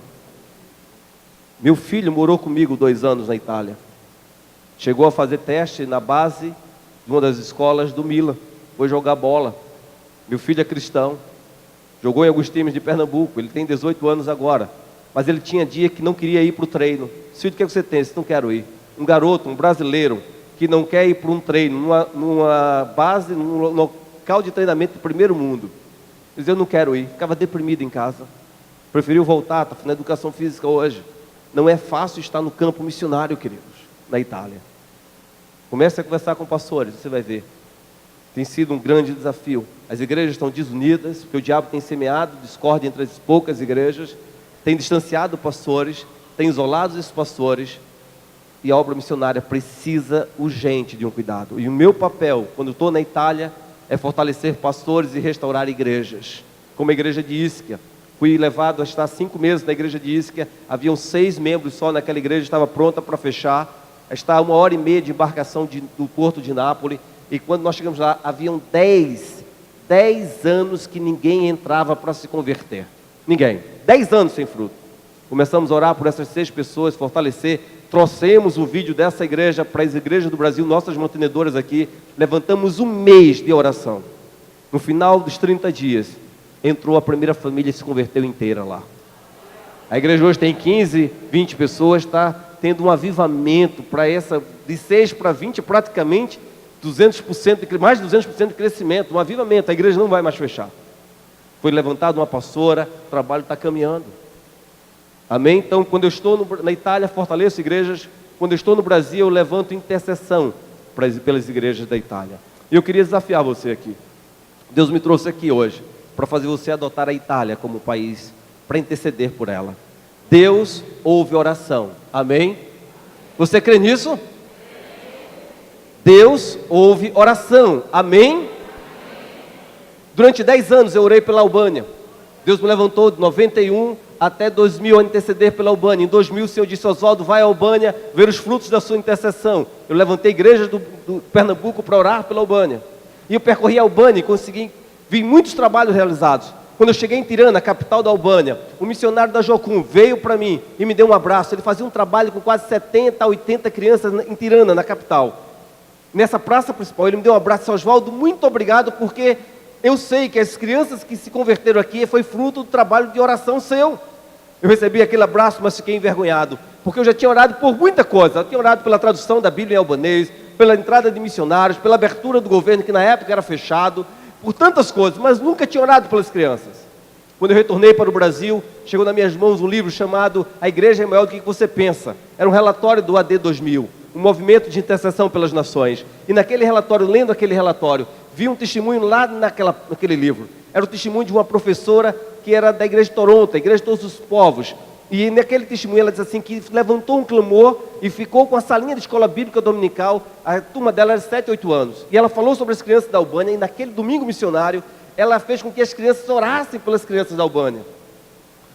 Meu filho morou comigo 2 anos na Itália. Chegou a fazer teste na base de uma das escolas do Milan. Foi jogar bola. Meu filho é cristão. Jogou em alguns times de Pernambuco. Ele tem 18 anos agora. Mas ele tinha dia que não queria ir para o treino. Filho, o que você tem? Eu disse, não quero ir. Um garoto, um brasileiro, que não quer ir para um treino, numa base, num local de treinamento do primeiro mundo. Ele dizia, eu não quero ir. Ficava deprimido em casa. Preferiu voltar, está fazendo educação física hoje. Não é fácil estar no campo missionário, queridos, na Itália. Comece a conversar com pastores, você vai ver. Tem sido um grande desafio. As igrejas estão desunidas, porque o diabo tem semeado discórdia entre as poucas igrejas, tem distanciado pastores, tem isolado esses pastores, e a obra missionária precisa urgente de um cuidado. E o meu papel, quando estou na Itália, é fortalecer pastores e restaurar igrejas. Como a igreja de Ischia. Fui levado a estar 5 meses na igreja de Ischia, haviam 6 membros só naquela igreja, estava pronta para fechar. Está a 1h30 de embarcação do porto de Nápoles, e quando nós chegamos lá, haviam 10 anos que ninguém entrava para se converter. Ninguém. 10 anos sem fruto. Começamos a orar por essas 6 pessoas, fortalecer. trouxemos o vídeo dessa igreja para as igrejas do Brasil, nossas mantenedoras aqui, levantamos um mês de oração. No final dos 30 dias, entrou a primeira família e se converteu inteira lá. A igreja hoje tem 15, 20 pessoas, está tendo um avivamento para essa, de 6 para 20, praticamente 200%, mais de 200% de crescimento, um avivamento. A igreja não vai mais fechar. Foi levantada uma pastora, o trabalho está caminhando. Amém? Então, quando eu estou na Itália, fortaleço igrejas. Quando eu estou no Brasil, eu levanto intercessão pelas igrejas da Itália. E eu queria desafiar você aqui. Deus me trouxe aqui hoje para fazer você adotar a Itália como país, para interceder por ela. Deus ouve oração. Amém? Você crê nisso? Deus ouve oração. Amém? Durante 10 anos eu orei pela Albânia. Deus me levantou de 91 até 2000 a interceder pela Albânia. Em 2000 o Senhor disse: Oswaldo, vai à Albânia ver os frutos da sua intercessão. Eu levantei igrejas do Pernambuco para orar pela Albânia. E eu percorri a Albânia e vi muitos trabalhos realizados. Quando eu cheguei em Tirana, capital da Albânia, o missionário da Jocum veio para mim e me deu um abraço. Ele fazia um trabalho com quase 70 a 80 crianças em Tirana, na capital. Nessa praça principal, ele me deu um abraço e disse: Oswaldo, muito obrigado, porque eu sei que as crianças que se converteram aqui foi fruto do trabalho de oração seu. Eu recebi aquele abraço, mas fiquei envergonhado, porque eu já tinha orado por muita coisa. Eu tinha orado pela tradução da Bíblia em albanês, pela entrada de missionários, pela abertura do governo, que na época era fechado, por tantas coisas, mas nunca tinha orado pelas crianças. Quando eu retornei para o Brasil, chegou nas minhas mãos um livro chamado A Igreja é Maior do que Você Pensa. Era um relatório do AD 2000, um movimento de intercessão pelas nações. E naquele relatório, lendo aquele relatório, vi um testemunho lá naquele livro. Era o testemunho de uma professora que era da igreja de Toronto, a igreja de todos os povos. E naquele testemunho ela diz assim, que levantou um clamor e ficou com a salinha de escola bíblica dominical. A turma dela era de 7, 8 anos. E ela falou sobre as crianças da Albânia, e naquele domingo missionário, ela fez com que as crianças orassem pelas crianças da Albânia.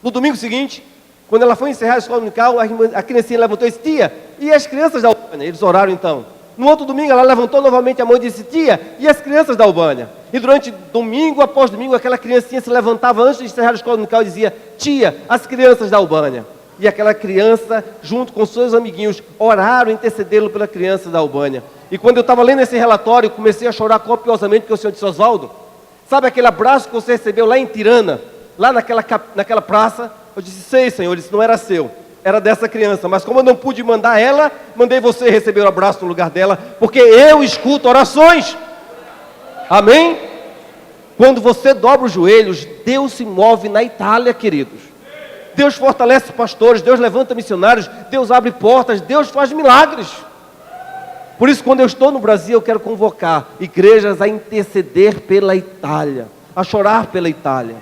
No domingo seguinte, quando ela foi encerrar a escola dominical, a criancinha levantou e disse: tia, e as crianças da Albânia? Eles oraram então. No outro domingo, ela levantou novamente a mão e disse: tia, e as crianças da Albânia? E durante domingo após domingo, aquela criancinha se levantava antes de encerrar a escola dominical e dizia: tia, as crianças da Albânia. E aquela criança, junto com seus amiguinhos, oraram, intercederam pela criança da Albânia. E quando eu estava lendo esse relatório, comecei a chorar copiosamente, porque o Senhor disse: Oswaldo, sabe aquele abraço que você recebeu lá em Tirana, lá naquela praça? Eu disse: sei, Senhor. Ele disse: não era seu, era dessa criança, mas como eu não pude mandar ela, mandei você receber o abraço no lugar dela, porque eu escuto orações. Amém? Quando você dobra os joelhos, Deus se move na Itália, queridos. Deus fortalece pastores, Deus levanta missionários, Deus abre portas, Deus faz milagres. Por isso, quando eu estou no Brasil, eu quero convocar igrejas a interceder pela Itália, a chorar pela Itália,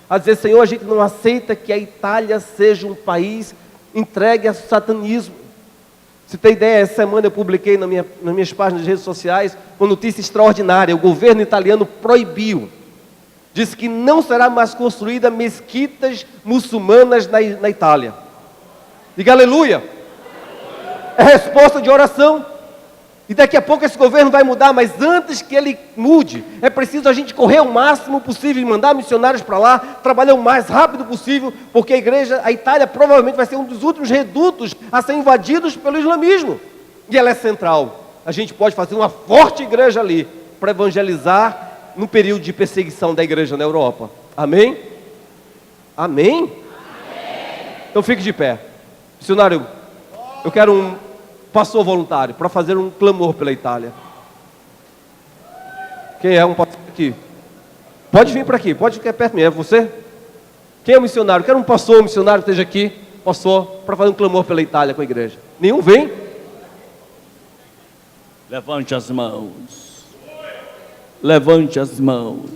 a dizer: Senhor, a gente não aceita que a Itália seja um país entregue a satanismo. Se tem ideia, essa semana eu publiquei nas minhas páginas de redes sociais uma notícia extraordinária. O governo italiano proibiu, disse que não será mais construída mesquitas muçulmanas na Itália. Diga aleluia. É resposta de oração. E daqui a pouco esse governo vai mudar, mas antes que ele mude, é preciso a gente correr o máximo possível e mandar missionários para lá, trabalhar o mais rápido possível, porque a Itália provavelmente vai ser um dos últimos redutos a ser invadidos pelo islamismo. E ela é central. A gente pode fazer uma forte igreja ali, para evangelizar no período de perseguição da igreja na Europa. Amém? Amém? Amém. Então fique de pé. Missionário, eu quero um pastor voluntário para fazer um clamor pela Itália. Quem é um pastor aqui? Pode vir para aqui, pode ficar perto de mim. É você? Quem é o missionário? Quero um pastor, um missionário que esteja aqui, pastor, para fazer um clamor pela Itália com a igreja. Nenhum vem? Levante as mãos. Levante as mãos.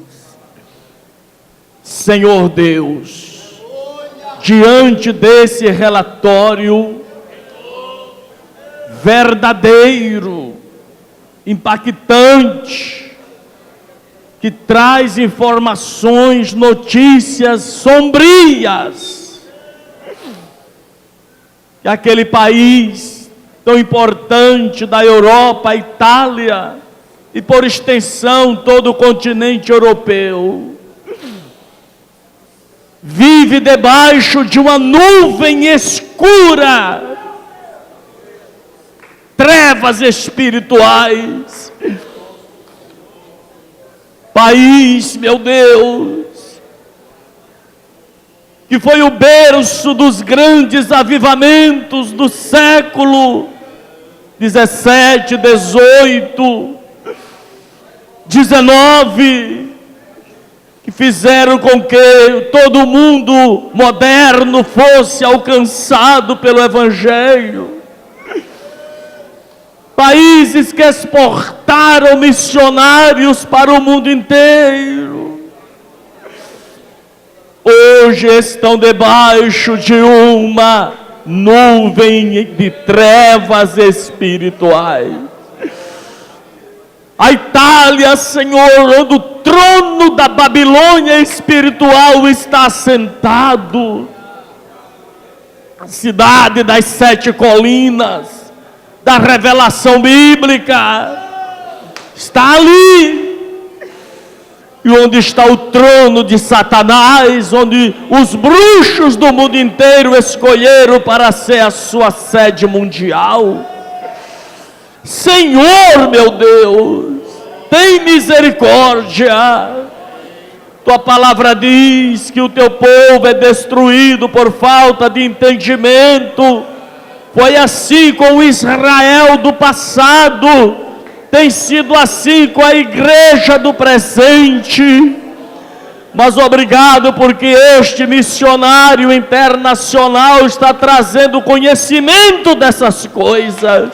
Senhor Deus, diante desse relatório verdadeiro, impactante, que traz informações, notícias sombrias, que aquele país tão importante da Europa, a Itália, e por extensão todo o continente europeu, vive debaixo de uma nuvem escura trevas espirituais. País, meu Deus, que foi o berço dos grandes avivamentos do século 17, 18, 19, que fizeram com que todo mundo moderno fosse alcançado pelo Evangelho. Países que exportaram missionários para o mundo inteiro, hoje estão debaixo de uma nuvem de trevas espirituais. A Itália, Senhor, onde o trono da Babilônia espiritual está assentado, a cidade das 7 colinas, da revelação bíblica, está ali. E onde está o trono de Satanás, onde os bruxos do mundo inteiro escolheram para ser a sua sede mundial. Senhor, meu Deus, tem misericórdia. Tua palavra diz que o teu povo é destruído por falta de entendimento. Foi assim com o Israel do passado, tem sido assim com a igreja do presente. Mas obrigado porque este missionário internacional está trazendo conhecimento dessas coisas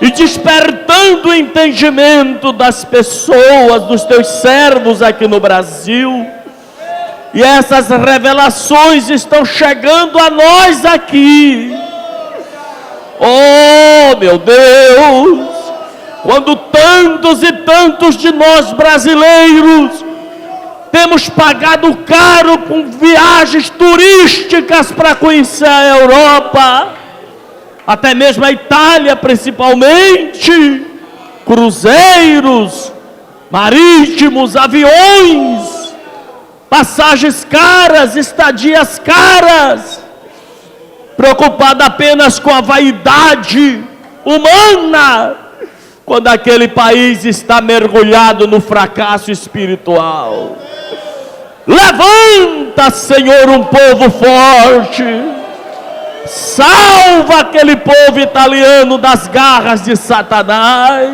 e despertando o entendimento das pessoas, dos teus servos aqui no Brasil. E essas revelações estão chegando a nós aqui. Oh, meu Deus, quando tantos e tantos de nós brasileiros temos pagado caro com viagens turísticas para conhecer a Europa, até mesmo a Itália principalmente, cruzeiros marítimos, aviões, passagens caras, estadias caras, preocupado apenas com a vaidade humana, quando aquele país está mergulhado no fracasso espiritual. Levanta, Senhor, um povo forte, salva aquele povo italiano das garras de Satanás,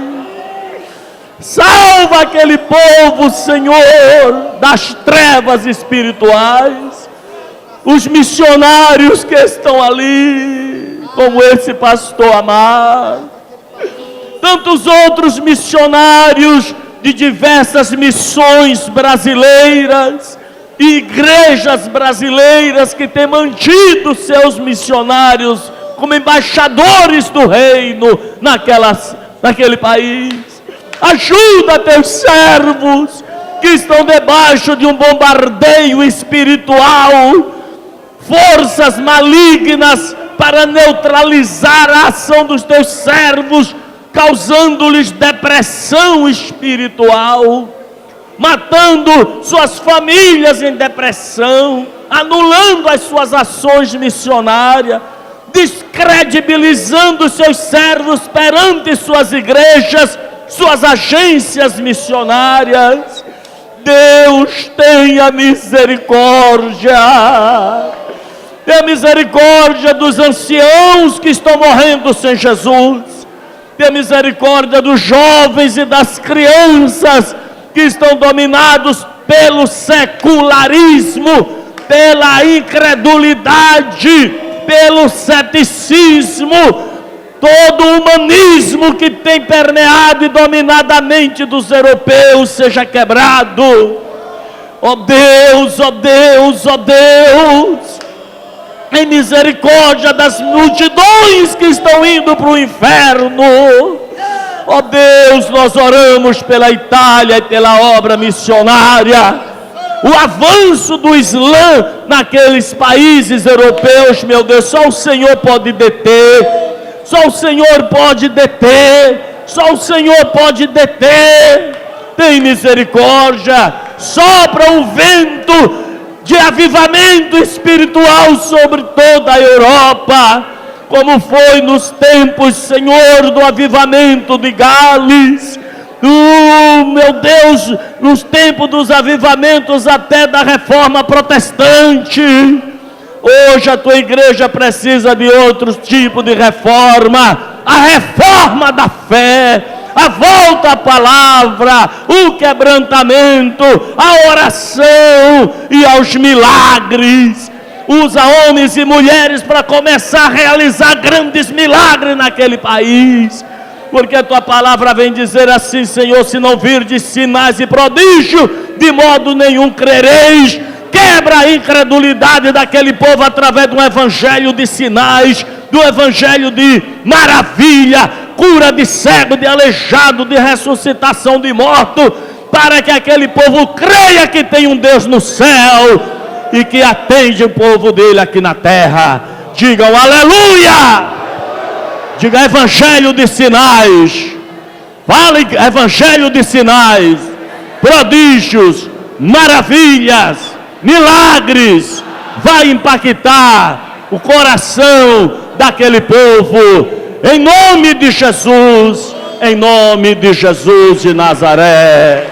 salva aquele povo, Senhor, das trevas espirituais. Os missionários que estão ali, como esse pastor amado, tantos outros missionários de diversas missões brasileiras, e igrejas brasileiras que têm mantido seus missionários como embaixadores do reino naquele país. Ajuda teus servos que estão debaixo de um bombardeio espiritual, forças malignas para neutralizar a ação dos teus servos, causando-lhes depressão espiritual, matando suas famílias em depressão, anulando as suas ações missionárias, descredibilizando seus servos perante suas igrejas, suas agências missionárias. Deus, tenha misericórdia. Tenha misericórdia dos anciãos que estão morrendo sem Jesus. Tenha misericórdia dos jovens e das crianças que estão dominados pelo secularismo, pela incredulidade, pelo ceticismo, todo o humanismo que tem permeado e dominado a mente dos europeus seja quebrado. Ó Deus, ó Deus, ó Deus, em misericórdia das multidões que estão indo para o inferno. Ó Deus, nós oramos pela Itália e pela obra missionária, o avanço do Islã naqueles países europeus. Meu Deus, só o Senhor pode deter, só o Senhor pode deter, só o Senhor pode deter. Tem misericórdia, sopra um vento de avivamento espiritual sobre toda a Europa. como foi nos tempos, Senhor, do avivamento de Gales. Meu Deus, nos tempos dos avivamentos até da reforma protestante. Hoje a tua igreja precisa de outro tipo de reforma, a reforma da fé, a volta à palavra, o quebrantamento, a oração e aos milagres. Usa homens e mulheres para começar a realizar grandes milagres naquele país, porque a tua palavra vem dizer assim, Senhor: se não virdes sinais e prodígio, de modo nenhum crereis. Quebra a incredulidade daquele povo através de um evangelho de sinais, do evangelho de maravilha, cura de cego, de aleijado, de ressuscitação de morto, para que aquele povo creia que tem um Deus no céu e que atende o povo dele aqui na terra. Digam aleluia! Diga evangelho de sinais. Fale evangelho de sinais, prodígios, maravilhas, milagres. Vai impactar o coração daquele povo, em nome de Jesus, em nome de Jesus de Nazaré.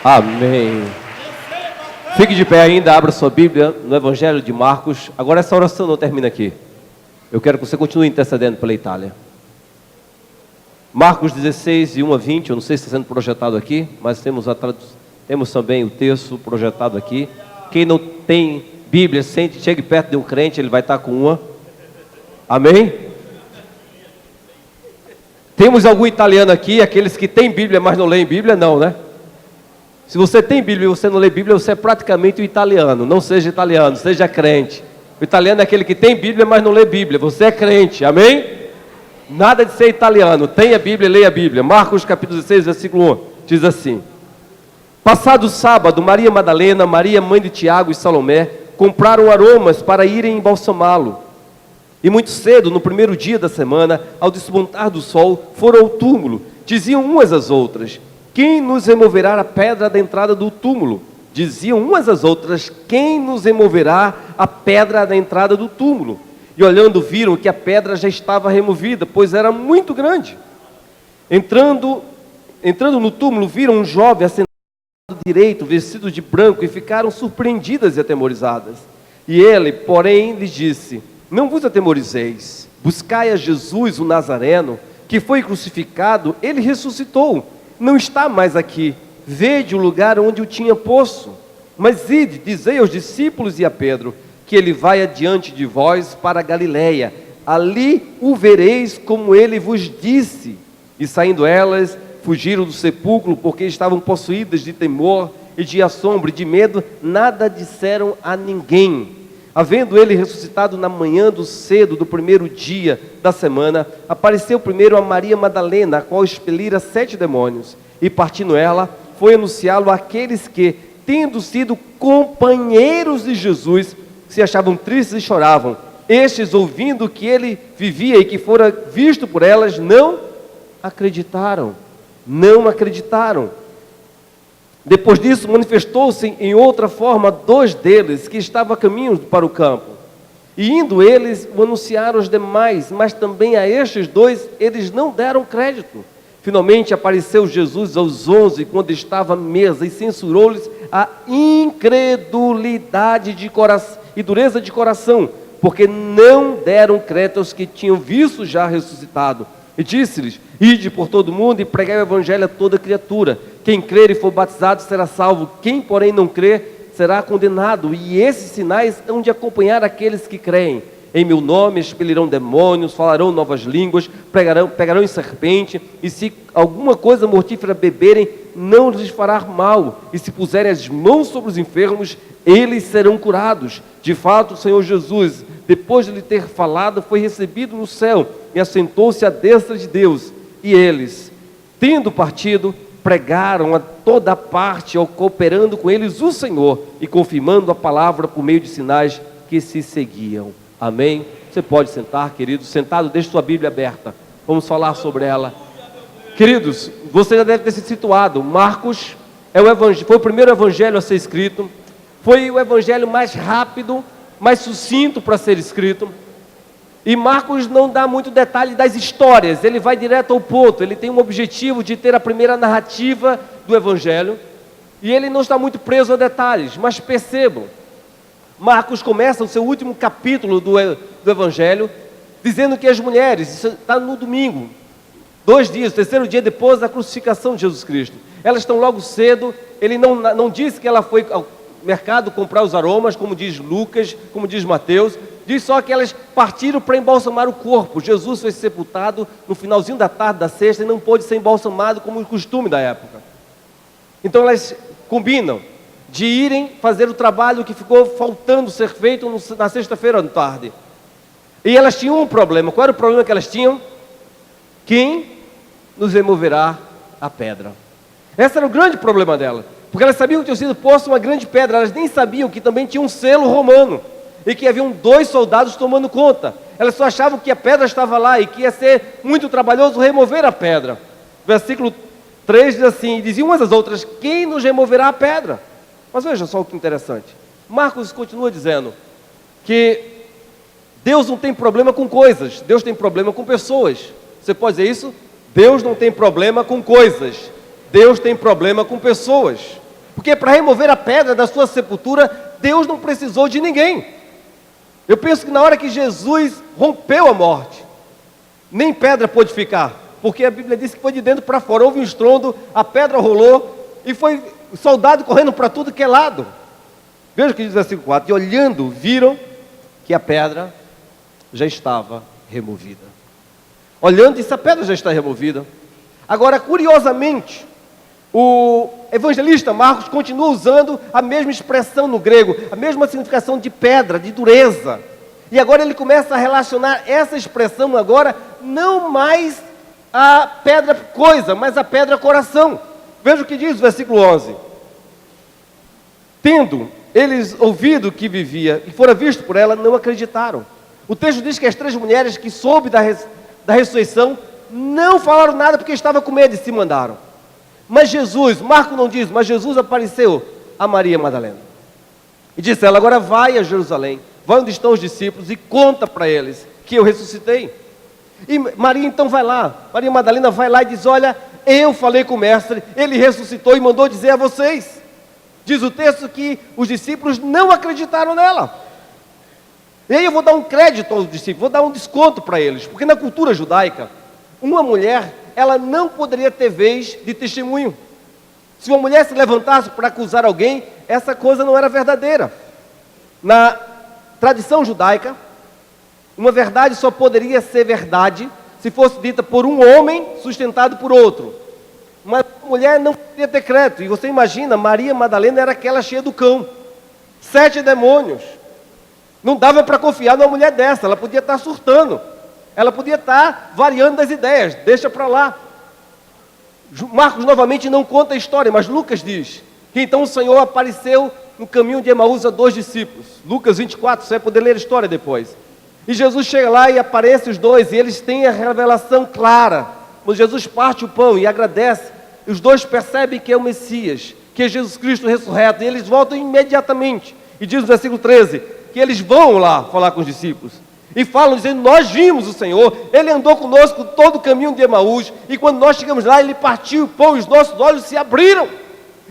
Amém. Fique de pé ainda, abra sua Bíblia no Evangelho de Marcos. Agora essa oração não termina aqui. Eu quero que você continue intercedendo pela Itália. Marcos 16, de 1 a 20, eu não sei se está sendo projetado aqui, mas temos também o texto projetado aqui. Quem não tem Bíblia, chegue perto de um crente, ele vai estar com uma. Amém? Temos algum italiano aqui, aqueles que têm Bíblia, mas não leem Bíblia, não, né? Se você tem Bíblia e você não lê Bíblia, você é praticamente um italiano. Não seja italiano, seja crente. O italiano é aquele que tem Bíblia, mas não lê Bíblia. Você é crente, amém? Nada de ser italiano. Tenha Bíblia e leia a Bíblia. Marcos capítulo 16, versículo 1, diz assim: passado o sábado, Maria Madalena, Maria mãe de Tiago e Salomé, compraram aromas para irem embalsamá-lo. E muito cedo, no primeiro dia da semana, ao despontar do sol, foram ao túmulo. Diziam umas às outras: quem nos removerá a pedra da entrada do túmulo? Diziam umas às outras: quem nos removerá a pedra da entrada do túmulo? E olhando, viram que a pedra já estava removida, pois era muito grande. Entrando no túmulo, viram um jovem assentado direito, vestido de branco, e ficaram surpreendidas e atemorizadas. E ele, porém, lhes disse: não vos atemorizeis, buscai a Jesus o Nazareno, que foi crucificado. Ele ressuscitou, não está mais aqui. Vede o lugar onde o tinha posto. Mas ide, dizei aos discípulos e a Pedro, que ele vai adiante de vós para a Galileia. Ali o vereis como ele vos disse. E saindo elas, fugiram do sepulcro, porque estavam possuídas de temor e de assombro e de medo. Nada disseram a ninguém. Havendo ele ressuscitado na manhã do cedo do primeiro dia da semana, apareceu primeiro a Maria Madalena, a qual expelira 7 demônios. E partindo ela, foi anunciá-lo àqueles que, tendo sido companheiros de Jesus, se achavam tristes e choravam. Estes, ouvindo que ele vivia e que fora visto por elas, não acreditaram. Não acreditaram. Depois disso, manifestou-se em outra forma 2 deles, que estavam a caminho para o campo. E indo eles, o anunciaram aos demais, mas também a estes 2, eles não deram crédito. Finalmente apareceu Jesus aos 11, quando estava à mesa, e censurou-lhes a incredulidade de coração e dureza de coração, porque não deram crédito aos que tinham visto já ressuscitado. E disse-lhes: ide por todo o mundo e pregai o evangelho a toda criatura. Quem crer e for batizado será salvo, quem porém não crer será condenado. E esses sinais hão de acompanhar aqueles que creem. Em meu nome expelirão demônios, falarão novas línguas, pegarão em serpente, e se alguma coisa mortífera beberem, não lhes fará mal. E se puserem as mãos sobre os enfermos, eles serão curados. De fato, o Senhor Jesus, depois de lhe ter falado, foi recebido no céu e assentou-se à destra de Deus. E eles, tendo partido, pregaram a toda parte, cooperando com eles o Senhor e confirmando a palavra por meio de sinais que se seguiam. Amém? Você pode sentar, querido. Sentado, deixe sua Bíblia aberta. Vamos falar sobre ela. Queridos, você já deve ter se situado. Marcos foi o primeiro evangelho a ser escrito. Foi o evangelho mais rápido, mais sucinto para ser escrito. E Marcos não dá muito detalhe das histórias, ele vai direto ao ponto. Ele tem um objetivo de ter a primeira narrativa do evangelho, e ele não está muito preso a detalhes. Mas percebam, Marcos começa o seu último capítulo do evangelho dizendo que as mulheres, isso está no domingo, 2 dias, o terceiro dia depois da crucificação de Jesus Cristo, elas estão logo cedo. Ele não diz que ela foi ao mercado comprar os aromas, como diz Lucas, como diz Mateus. Diz só que elas partiram para embalsamar o corpo. Jesus foi sepultado no finalzinho da tarde da sexta e não pôde ser embalsamado como o costume da época. Então elas combinam de irem fazer o trabalho que ficou faltando ser feito na sexta-feira à tarde. E elas tinham um problema. Qual era o problema que elas tinham? Quem nos removerá a pedra? Esse era o grande problema dela, porque elas sabiam que tinha sido posta uma grande pedra. Elas nem sabiam que também tinha um selo romano e que haviam 2 soldados tomando conta. Elas só achavam que a pedra estava lá e que ia ser muito trabalhoso remover a pedra. Versículo 3 diz assim: e diziam umas às outras: quem nos removerá a pedra? Mas veja só o que interessante, Marcos continua dizendo que Deus não tem problema com coisas, Deus tem problema com pessoas. Você pode dizer isso? Deus não tem problema com coisas, Deus tem problema com pessoas. Porque para remover a pedra da sua sepultura, Deus não precisou de ninguém. Eu penso que na hora que Jesus rompeu a morte, nem pedra pôde ficar, porque a Bíblia diz que foi de dentro para fora. Houve um estrondo, a pedra rolou e foi soldado correndo para tudo que é lado. Veja o que diz o versículo 4: e olhando, viram que a pedra já estava removida. Olhando, disse: a pedra já está removida. Agora, curiosamente, o evangelista Marcos continua usando a mesma expressão no grego, a mesma significação de pedra, de dureza. E agora ele começa a relacionar essa expressão agora não mais a pedra coisa, mas a pedra coração. Veja o que diz o versículo 11: tendo eles ouvido que vivia e fora visto por ela, não acreditaram. O texto diz que as 3 mulheres que soube da ressurreição não falaram nada porque estavam com medo e se mandaram. Mas Jesus, Marcos não diz, mas Jesus apareceu a Maria Madalena e disse a ela: agora vai a Jerusalém, vai onde estão os discípulos e conta para eles que eu ressuscitei. E Maria então vai lá, Maria Madalena vai lá e diz: olha, eu falei com o mestre, ele ressuscitou e mandou dizer a vocês. Diz o texto que os discípulos não acreditaram nela. E aí eu vou dar um crédito aos discípulos, vou dar um desconto para eles, porque na cultura judaica, uma mulher, ela não poderia ter vez de testemunho. Se uma mulher se levantasse para acusar alguém, essa coisa não era verdadeira. Na tradição judaica, uma verdade só poderia ser verdade se fosse dita por um homem sustentado por outro. Mas a mulher não poderia ter crédito. E você imagina, Maria Madalena era aquela cheia do cão, 7 demônios. Não dava para confiar numa mulher dessa, ela podia estar surtando, ela podia estar variando das ideias, deixa para lá. Marcos novamente não conta a história, mas Lucas diz que então o Senhor apareceu no caminho de Emaús a 2 discípulos. Lucas 24, você vai poder ler a história depois. E Jesus chega lá e aparece os 2, e eles têm a revelação clara. Quando Jesus parte o pão e agradece, os 2 percebem que é o Messias, que é Jesus Cristo ressurreto, e eles voltam imediatamente. E diz no versículo 13, que eles vão lá falar com os discípulos, e falam dizendo: nós vimos o Senhor, Ele andou conosco todo o caminho de Emaús, e quando nós chegamos lá, Ele partiu o pão, e os nossos olhos se abriram.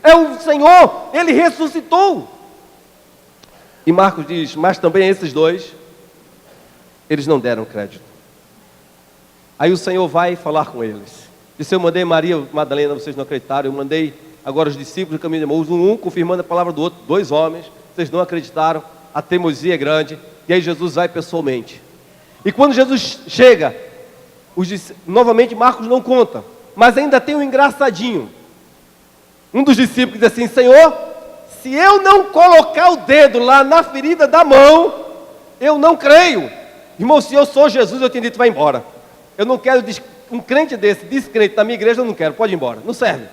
É o Senhor, Ele ressuscitou. E Marcos diz: mas também esses 2, eles não deram crédito. Aí o Senhor vai falar com eles. Disse: eu mandei Maria Madalena, vocês não acreditaram. Eu mandei agora os discípulos do caminho de Emaús, um confirmando a palavra do outro, 2 homens, vocês não acreditaram. A teimosia é grande. E aí Jesus vai pessoalmente. E quando Jesus chega, novamente Marcos não conta, mas ainda tem um engraçadinho. Um dos discípulos diz assim: Senhor, se eu não colocar o dedo lá na ferida da mão, eu não creio. Irmão, se eu sou Jesus, eu tenho dito: vai embora. Eu não quero um crente desse, descrente na minha igreja, eu não quero, pode ir embora, não serve.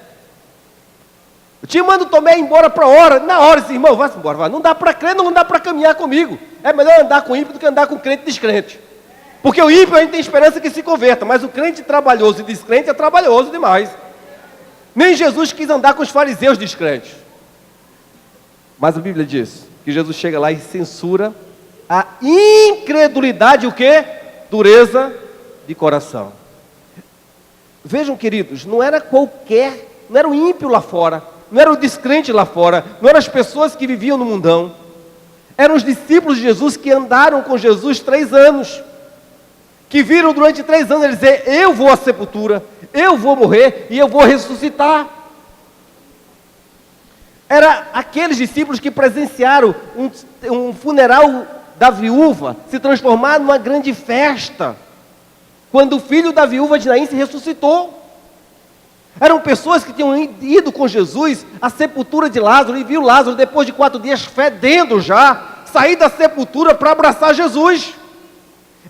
Eu te mando Tomé embora para a hora, na hora, esse irmão, vai embora, vai. Não dá para crer, não dá para caminhar comigo. É melhor andar com ímpio do que andar com crente descrente. Porque o ímpio a gente tem esperança que se converta, mas o crente trabalhoso e descrente é trabalhoso demais. Nem Jesus quis andar com os fariseus descrentes. Mas a Bíblia diz que Jesus chega lá e censura a incredulidade, o quê? Dureza de coração. Vejam, queridos, não era o ímpio lá fora, não era o descrente lá fora, não eram as pessoas que viviam no mundão, eram os discípulos de Jesus que andaram com Jesus 3 anos, que viram durante 3 anos ele dizer: eu vou à sepultura, eu vou morrer e eu vou ressuscitar. Era aqueles discípulos que presenciaram um funeral da viúva se transformar numa grande festa, quando o filho da viúva de Naim se ressuscitou. Eram pessoas que tinham ido com Jesus à sepultura de Lázaro, e viu Lázaro, depois de 4 dias, fedendo já, sair da sepultura para abraçar Jesus.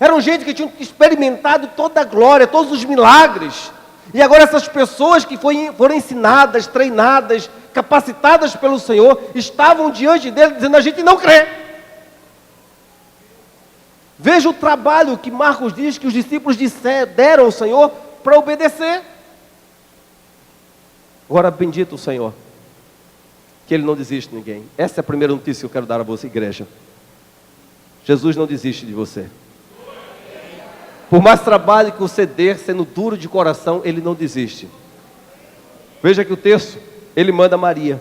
Eram gente que tinham experimentado toda a glória, todos os milagres. E agora essas pessoas que foram ensinadas, treinadas, capacitadas pelo Senhor, estavam diante dele dizendo: a gente não crê. Veja o trabalho que Marcos diz que os discípulos deram ao Senhor para obedecer. Agora, bendito o Senhor, que Ele não desiste de ninguém. Essa é a primeira notícia que eu quero dar a você, igreja. Jesus não desiste de você. Por mais trabalho que você der, sendo duro de coração, Ele não desiste. Veja que o texto, Ele manda Maria.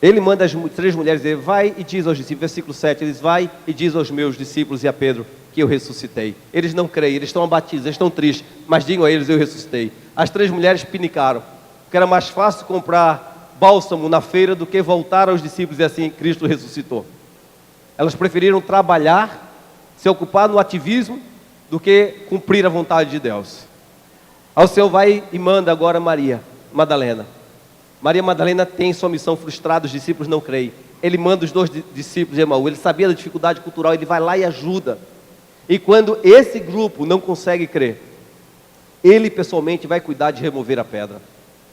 Ele manda as 3 mulheres, ele vai e diz aos discípulos, versículo 7, eles vai e diz aos meus discípulos e a Pedro que eu ressuscitei. Eles não creem, eles estão abatidos, eles estão tristes, mas digam a eles: eu ressuscitei. As 3 mulheres pinicaram, porque era mais fácil comprar bálsamo na feira do que voltar aos discípulos e assim: Cristo ressuscitou. Elas preferiram trabalhar, se ocupar no ativismo, do que cumprir a vontade de Deus. Aí o Senhor vai e manda agora Maria Madalena. Maria Madalena tem sua missão frustrada, os discípulos não creem. Ele manda os 2 discípulos de Emaú, ele sabia da dificuldade cultural, ele vai lá e ajuda. E quando esse grupo não consegue crer, ele pessoalmente vai cuidar de remover a pedra.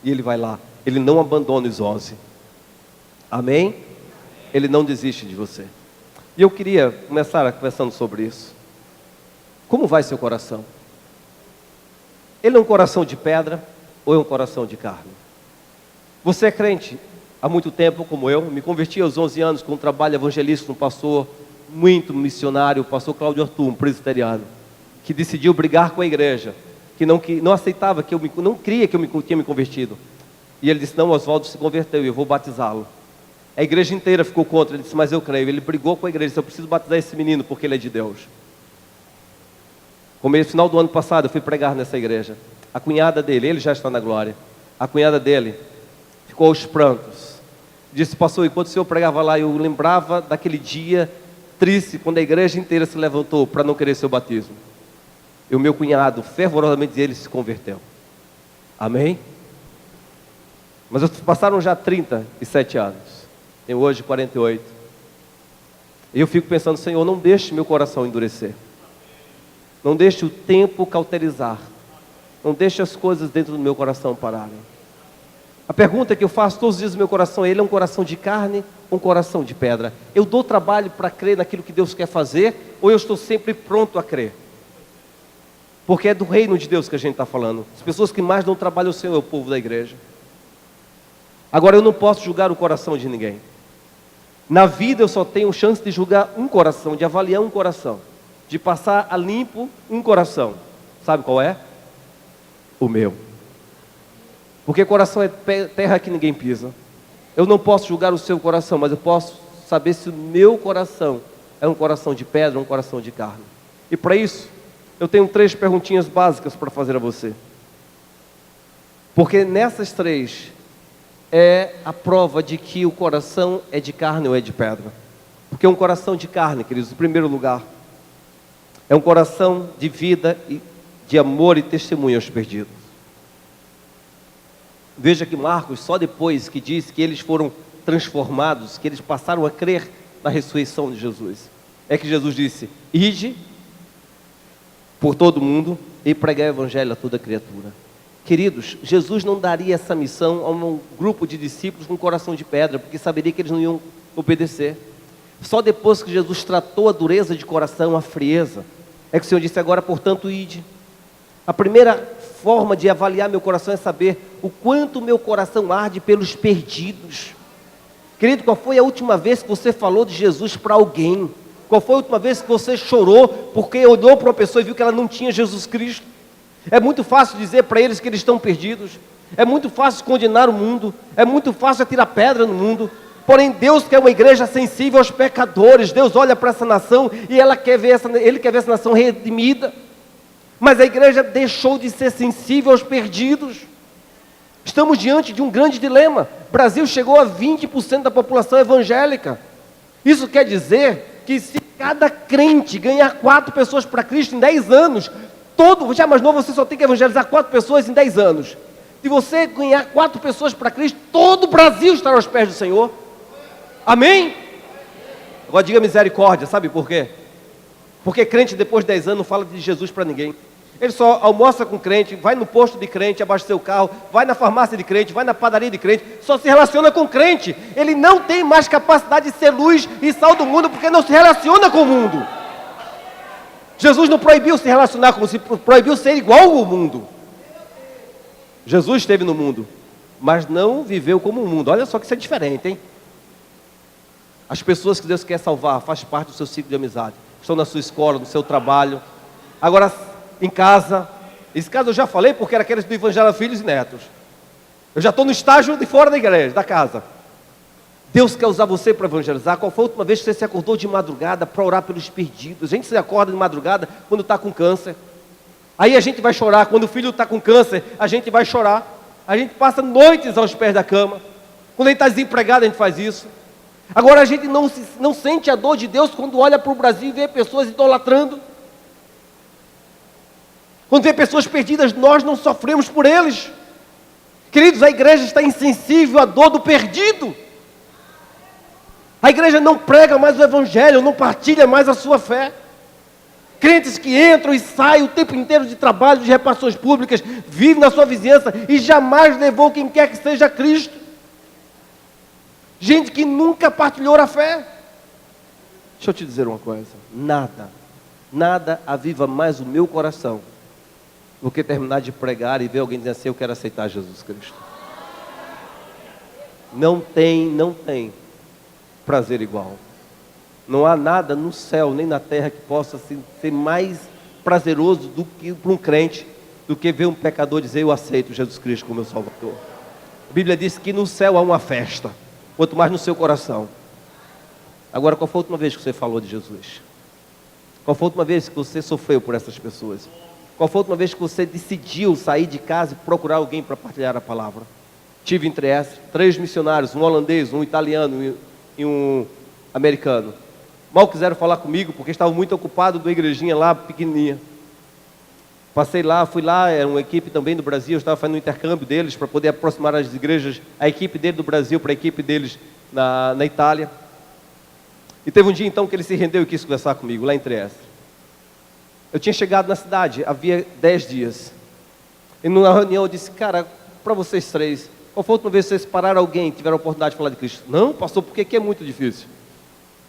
E ele vai lá, ele não abandona os 11. Amém? Ele não desiste de você. E eu queria começar conversando sobre isso. Como vai seu coração? Ele é um coração de pedra ou é um coração de carne? Você é crente há muito tempo, como eu. Me converti aos 11 anos com um trabalho evangelístico no pastor muito missionário, o pastor Cláudio Arthur, um presbiteriano, que decidiu brigar com a igreja, que não aceitava, não cria que eu tinha me convertido. E ele disse: não, Oswaldo se converteu e eu vou batizá-lo. A igreja inteira ficou contra, ele disse: mas eu creio. Ele brigou com a igreja, disse: eu preciso batizar esse menino porque ele é de Deus. No final do ano passado eu fui pregar nessa igreja. A cunhada dele, ele já está na glória, a cunhada dele ficou aos prantos. Disse: pastor, enquanto o senhor pregava lá, eu lembrava daquele dia triste, quando a igreja inteira se levantou para não querer seu batismo. E o meu cunhado, fervorosamente, ele se converteu. Amém? Mas passaram já 37 anos. Tenho hoje 48. E eu fico pensando: Senhor, não deixe meu coração endurecer. Não deixe o tempo cauterizar. Não deixe as coisas dentro do meu coração pararem. A pergunta que eu faço todos os dias no meu coração: ele é um coração de carne ou um coração de pedra? Eu dou trabalho para crer naquilo que Deus quer fazer, ou eu estou sempre pronto a crer? Porque é do reino de Deus que a gente está falando. As pessoas que mais dão trabalho ao Senhor é o povo da igreja. Agora, eu não posso julgar o coração de ninguém. Na vida eu só tenho chance de julgar um coração, de avaliar um coração, de passar a limpo um coração. Sabe qual é? O meu. Porque coração é terra que ninguém pisa. Eu não posso julgar o seu coração, mas eu posso saber se o meu coração é um coração de pedra ou um coração de carne. E para isso, eu tenho 3 perguntinhas básicas para fazer a você. Porque nessas 3 é a prova de que o coração é de carne ou é de pedra. Porque um coração de carne, queridos, em primeiro lugar, é um coração de vida, de amor e testemunho aos perdidos. Veja que Marcos, só depois que diz que eles foram transformados, que eles passaram a crer na ressurreição de Jesus, é que Jesus disse: ide por todo mundo e pregai o evangelho a toda criatura. Queridos, Jesus não daria essa missão a um grupo de discípulos com coração de pedra, porque saberia que eles não iam obedecer. Só depois que Jesus tratou a dureza de coração, a frieza, é que o Senhor disse: agora, portanto, ide. A primeira forma de avaliar meu coração é saber o quanto meu coração arde pelos perdidos. Querido, qual foi a última vez que você falou de Jesus para alguém? Qual foi a última vez que você chorou porque olhou para uma pessoa e viu que ela não tinha Jesus Cristo? É muito fácil dizer para eles que eles estão perdidos. É muito fácil condenar o mundo. É muito fácil atirar pedra no mundo. Porém, Deus quer uma igreja sensível aos pecadores. Deus olha para essa nação e Ele quer ver essa nação redimida. Mas a igreja deixou de ser sensível aos perdidos. Estamos diante de um grande dilema. O Brasil chegou a 20% da população evangélica. Isso quer dizer que se cada crente ganhar 4 pessoas para Cristo em 10 anos, já mais novo, você só tem que evangelizar 4 pessoas em 10 anos. Se você ganhar 4 pessoas para Cristo, todo o Brasil estará aos pés do Senhor. Amém? Agora diga misericórdia, sabe por quê? Porque crente depois de 10 anos não fala de Jesus para ninguém. Ele só almoça com crente, vai no posto de crente, abastecer o carro, vai na farmácia de crente, vai na padaria de crente, só se relaciona com crente. Ele não tem mais capacidade de ser luz e sal do mundo, porque não se relaciona com o mundo. Jesus não proibiu se relacionar com o mundo, proibiu ser igual ao mundo. Jesus esteve no mundo, mas não viveu como o mundo. Olha só que isso é diferente, hein? As pessoas que Deus quer salvar, faz parte do seu ciclo de amizade. Estão na sua escola, no seu trabalho. Agora, em casa, esse caso eu já falei porque era aqueles do Evangelho Filhos e Netos. Eu já estou no estágio de fora da igreja, da casa. Deus quer usar você para evangelizar. Qual foi a última vez que você se acordou de madrugada para orar pelos perdidos? A gente se acorda de madrugada quando está com câncer. Aí a gente vai chorar. Quando o filho está com câncer, a gente vai chorar. A gente passa noites aos pés da cama. Quando a gente está desempregado, a gente faz isso. Agora a gente não sente a dor de Deus quando olha para o Brasil e vê pessoas idolatrando. Quando vê pessoas perdidas, nós não sofremos por eles. Queridos, a igreja está insensível à dor do perdido. A igreja não prega mais o evangelho, não partilha mais a sua fé. Crentes que entram e saem o tempo inteiro de trabalho, de repartições públicas, vivem na sua vizinhança e jamais levou quem quer que seja Cristo. Gente que nunca partilhou a fé. Deixa eu te dizer uma coisa. Nada aviva mais o meu coração do que terminar de pregar e ver alguém dizer assim: eu quero aceitar Jesus Cristo. Não tem prazer igual. Não há nada no céu nem na terra que possa ser mais prazeroso do que para um crente, do que ver um pecador dizer: eu aceito Jesus Cristo como meu Salvador. A Bíblia diz que no céu há uma festa, quanto mais no seu coração. Agora, qual foi a última vez que você falou de Jesus? Qual foi a última vez que você sofreu por essas pessoas? Qual foi a última vez que você decidiu sair de casa e procurar alguém para partilhar a palavra? Tive entre essas 3 missionários, um holandês, um italiano e um americano. Mal quiseram falar comigo porque estavam muito ocupados de uma igrejinha lá pequenininha. Passei lá, fui lá, era uma equipe também do Brasil, eu estava fazendo um intercâmbio deles para poder aproximar as igrejas, a equipe dele do Brasil para a equipe deles na Itália. E teve um dia então que ele se rendeu e quis conversar comigo, lá em Trieste. Eu tinha chegado na cidade, havia 10 dias. E numa reunião eu disse: cara, para vocês 3, qual foi a última vez que vocês pararam alguém e tiveram a oportunidade de falar de Cristo? Não, pastor, porque aqui é muito difícil.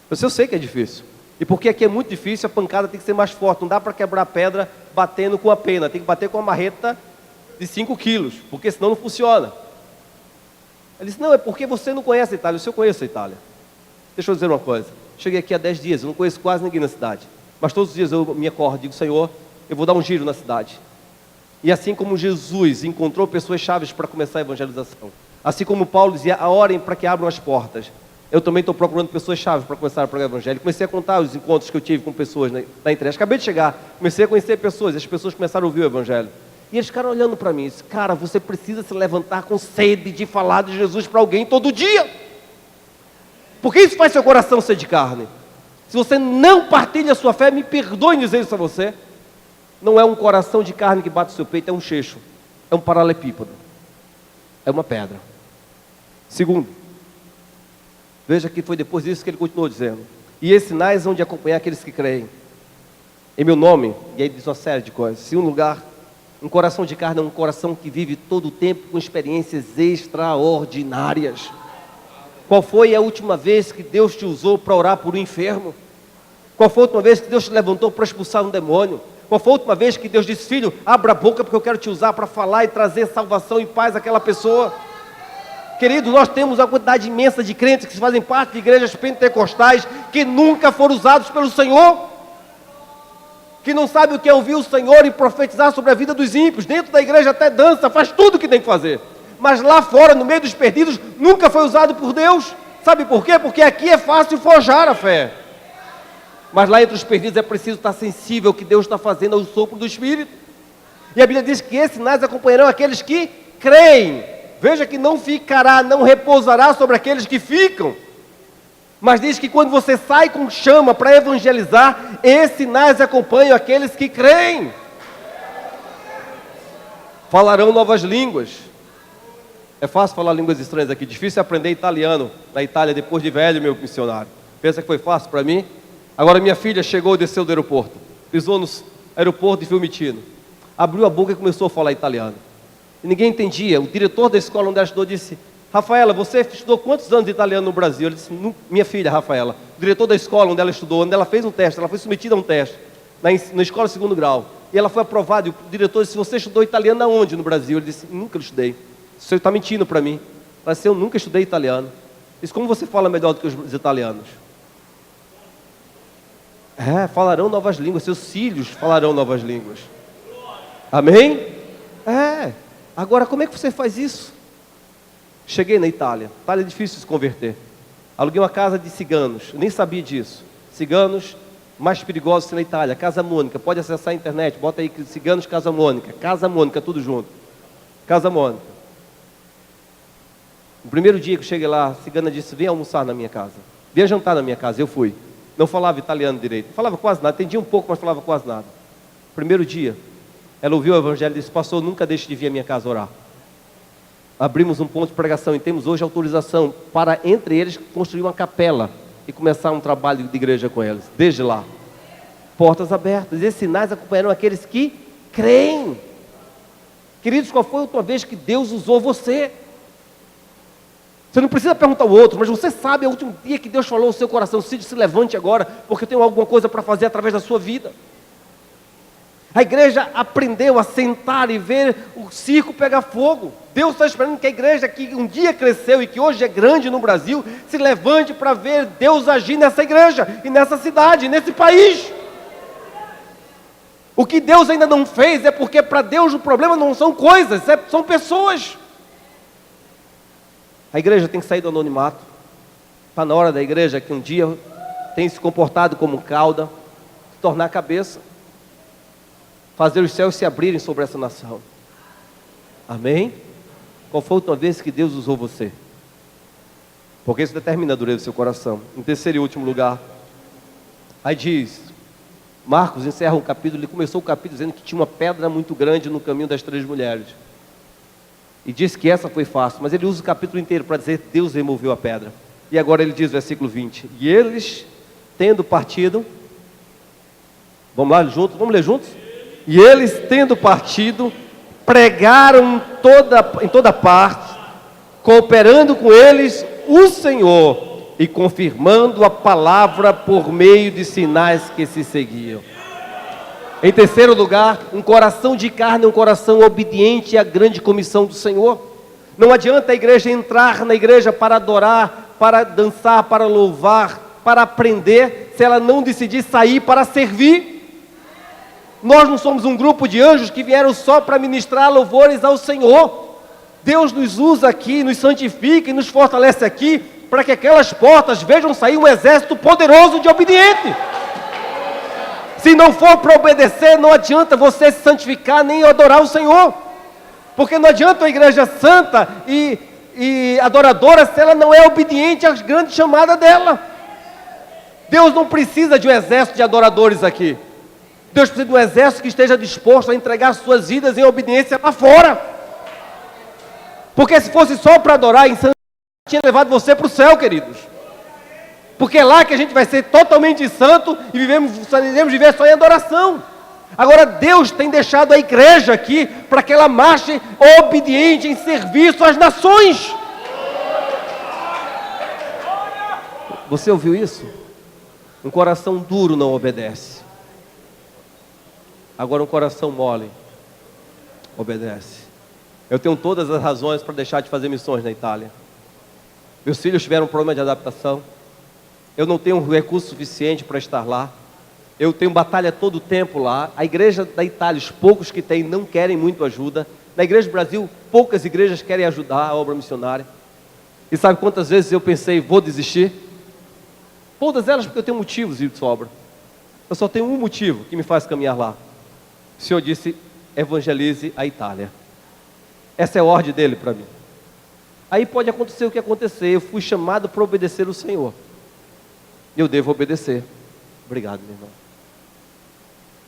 Eu sei que é difícil. E porque aqui é muito difícil, a pancada tem que ser mais forte. Não dá para quebrar pedra batendo com a pena. Tem que bater com uma marreta de 5 quilos, porque senão não funciona. Ele disse: não, é porque você não conhece a Itália. Eu conheço a Itália. Deixa eu dizer uma coisa. Cheguei aqui há 10 dias, eu não conheço quase ninguém na cidade. Mas todos os dias eu me acordo e digo: Senhor, eu vou dar um giro na cidade. E assim como Jesus encontrou pessoas chaves para começar a evangelização, assim como Paulo dizia: orem para que abram as portas, eu também estou procurando pessoas chaves para começar a pregar o evangelho. Comecei a contar os encontros que eu tive com pessoas na internet. Acabei de chegar, comecei a conhecer pessoas, e as pessoas começaram a ouvir o evangelho. E eles ficaram olhando para mim e disse: cara, você precisa se levantar com sede de falar de Jesus para alguém todo dia. Porque isso faz seu coração ser de carne. Se você não partilha a sua fé, me perdoe em dizer isso a você, não é um coração de carne que bate no seu peito, é um cheixo, é um paralelepípedo, é uma pedra. Segundo, veja que foi depois disso que ele continuou dizendo: e esses sinais hão de acompanhar aqueles que creem em meu nome. E aí diz uma série de coisas. Se um coração de carne é um coração que vive todo o tempo com experiências extraordinárias. Qual foi a última vez que Deus te usou para orar por um enfermo? Qual foi a última vez que Deus te levantou para expulsar um demônio? Qual foi a última vez que Deus disse: filho, abra a boca porque eu quero te usar para falar e trazer salvação e paz àquela pessoa? Querido, nós temos uma quantidade imensa de crentes que fazem parte de igrejas pentecostais que nunca foram usados pelo Senhor, que não sabem o que é ouvir o Senhor e profetizar sobre a vida dos ímpios. Dentro da igreja até dança, faz tudo o que tem que fazer, mas lá fora, no meio dos perdidos, nunca foi usado por Deus. Sabe por quê? Porque aqui é fácil forjar a fé, mas lá entre os perdidos é preciso estar sensível ao que Deus está fazendo, ao sopro do Espírito. E a Bíblia diz que esses sinais acompanharão aqueles que creem. Veja que não ficará, não repousará sobre aqueles que ficam, mas diz que quando você sai com chama para evangelizar, esses sinais acompanham aqueles que creem. Falarão novas línguas. É fácil falar línguas estranhas aqui, difícil é aprender italiano na Itália depois de velho, meu missionário. Pensa que foi fácil para mim? Agora minha filha chegou e desceu do aeroporto, pisou no aeroporto de Fiumicino, abriu a boca e começou a falar italiano. E ninguém entendia. O diretor da escola onde ela estudou disse: Rafaela, você estudou quantos anos de italiano no Brasil? Ele disse: minha filha, Rafaela. O diretor da escola onde ela estudou, onde ela fez um teste, ela foi submetida a um teste, na escola de 2º grau, e ela foi aprovada, e o diretor disse: você estudou italiano aonde no Brasil? Ele disse: nunca estudei. Você está mentindo para mim. Ela disse: eu nunca estudei italiano. Ele disse: como você fala melhor do que os italianos? Falarão novas línguas, seus filhos falarão novas línguas. Amém? Agora, como é que você faz isso? Cheguei na Itália. Itália é difícil se converter. Aluguei uma casa de ciganos. Eu nem sabia disso. Ciganos mais perigosos na Itália. Casa Mônica. Pode acessar a internet. Bota aí ciganos Casa Mônica. Casa Mônica, tudo junto. Casa Mônica. No primeiro dia que eu cheguei lá, a cigana disse: vem almoçar na minha casa. Vem jantar na minha casa. Eu fui. Não falava italiano direito. Falava quase nada. Entendia um pouco, mas falava quase nada. Primeiro dia, ela ouviu o evangelho e disse: pastor, nunca deixe de vir à minha casa orar. Abrimos um ponto de pregação e temos hoje autorização para, entre eles, construir uma capela e começar um trabalho de igreja com eles. Desde lá, portas abertas. Esses sinais acompanharão aqueles que creem. Queridos, qual foi a última vez que Deus usou você? Você não precisa perguntar ao outro, mas você sabe o último dia que Deus falou ao seu coração: se levante agora, porque eu tenho alguma coisa para fazer através da sua vida. A igreja aprendeu a sentar e ver o circo pegar fogo. Deus está esperando que a igreja que um dia cresceu e que hoje é grande no Brasil, se levante para ver Deus agir nessa igreja, e nessa cidade, nesse país. O que Deus ainda não fez é porque para Deus o problema não são coisas, são pessoas. A igreja tem que sair do anonimato. Está na hora da igreja que um dia tem se comportado como cauda, se tornar cabeça, fazer os céus se abrirem sobre essa nação. Amém? Qual foi a última vez que Deus usou você? Porque isso determina a dureza do seu coração. Em terceiro e último lugar, aí diz, Marcos encerra um capítulo, ele começou o capítulo dizendo que tinha uma pedra muito grande no caminho das 3 mulheres. E diz que essa foi fácil, mas ele usa o capítulo inteiro para dizer: Deus removeu a pedra. E agora ele diz, versículo 20, e eles, tendo partido, vamos lá juntos, vamos ler juntos? E eles, tendo partido, pregaram em toda parte, cooperando com eles o Senhor e confirmando a palavra por meio de sinais que se seguiam. Em terceiro lugar, um coração de carne, um coração obediente à grande comissão do Senhor. Não adianta a igreja entrar na igreja para adorar, para dançar, para louvar, para aprender, se ela não decidir sair para servir. Nós não somos um grupo de anjos que vieram só para ministrar louvores ao Senhor. Deus nos usa aqui, nos santifica e nos fortalece aqui, para que aquelas portas vejam sair um exército poderoso de obediente. Se não for para obedecer, não adianta você se santificar nem adorar o Senhor. Porque não adianta a igreja santa e adoradora se ela não é obediente à grande chamada dela. Deus não precisa de um exército de adoradores aqui. Deus precisa de um exército que esteja disposto a entregar suas vidas em obediência lá fora. Porque se fosse só para adorar, em santidade, tinha levado você para o céu, queridos. Porque é lá que a gente vai ser totalmente santo e iremos viver só em adoração. Agora Deus tem deixado a igreja aqui para que ela marche obediente em serviço às nações. Você ouviu isso? Um coração duro não obedece. Agora um coração mole obedece. Eu tenho todas as razões para deixar de fazer missões na Itália. Meus filhos tiveram um problema de adaptação. Eu não tenho um recurso suficiente para estar lá. Eu tenho batalha todo o tempo lá. A igreja da Itália, os poucos que tem, não querem muito ajuda. Na igreja do Brasil, poucas igrejas querem ajudar a obra missionária. E sabe quantas vezes eu pensei, vou desistir? Todas elas porque eu tenho motivos de sobra. Eu só tenho um motivo que me faz caminhar lá. O Senhor disse, evangelize a Itália. Essa é a ordem dele para mim. Aí pode acontecer o que acontecer. Eu fui chamado para obedecer o Senhor. Eu devo obedecer. Obrigado, meu irmão.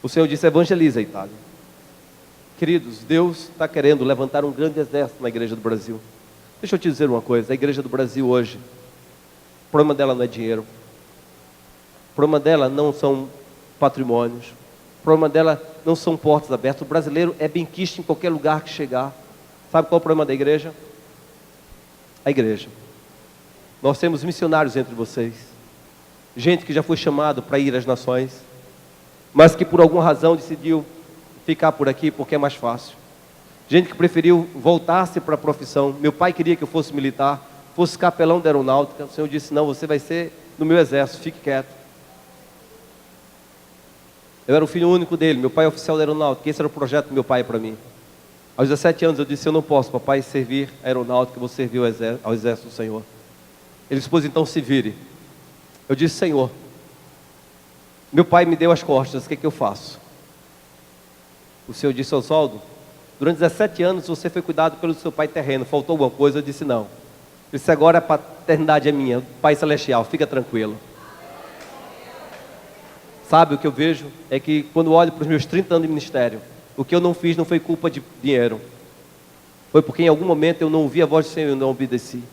O Senhor disse, evangelize a Itália. Queridos, Deus está querendo levantar um grande exército na igreja do Brasil. Deixa eu te dizer uma coisa, a igreja do Brasil hoje, o problema dela não é dinheiro, o problema dela não são patrimônios, o problema dela não são portas abertas. O brasileiro é benquisto em qualquer lugar que chegar. Sabe qual é o problema da igreja? A igreja. Nós temos missionários entre vocês, gente que já foi chamado para ir às nações, mas que por alguma razão decidiu ficar por aqui porque é mais fácil. Gente que preferiu voltar-se para a profissão. Meu pai queria que eu fosse militar, fosse capelão da aeronáutica. O Senhor disse, não, você vai ser no meu exército, fique quieto. Eu era o filho único dele, meu pai é oficial da aeronáutica, esse era o projeto do meu pai para mim. Aos 17 anos eu disse, eu não posso, papai, servir a aeronáutica, eu vou servir ao exército do Senhor. Ele disse, pois então se vire. Eu disse, Senhor, meu pai me deu as costas, o que eu faço? O Senhor disse, Oswaldo, durante 17 anos você foi cuidado pelo seu pai terreno, faltou alguma coisa? Eu disse, não. Ele disse, agora a paternidade é minha, Pai Celestial, fica tranquilo. Sabe, o que eu vejo é que quando olho para os meus 30 anos de ministério, o que eu não fiz não foi culpa de dinheiro. Foi porque em algum momento eu não ouvi a voz do Senhor e não obedeci.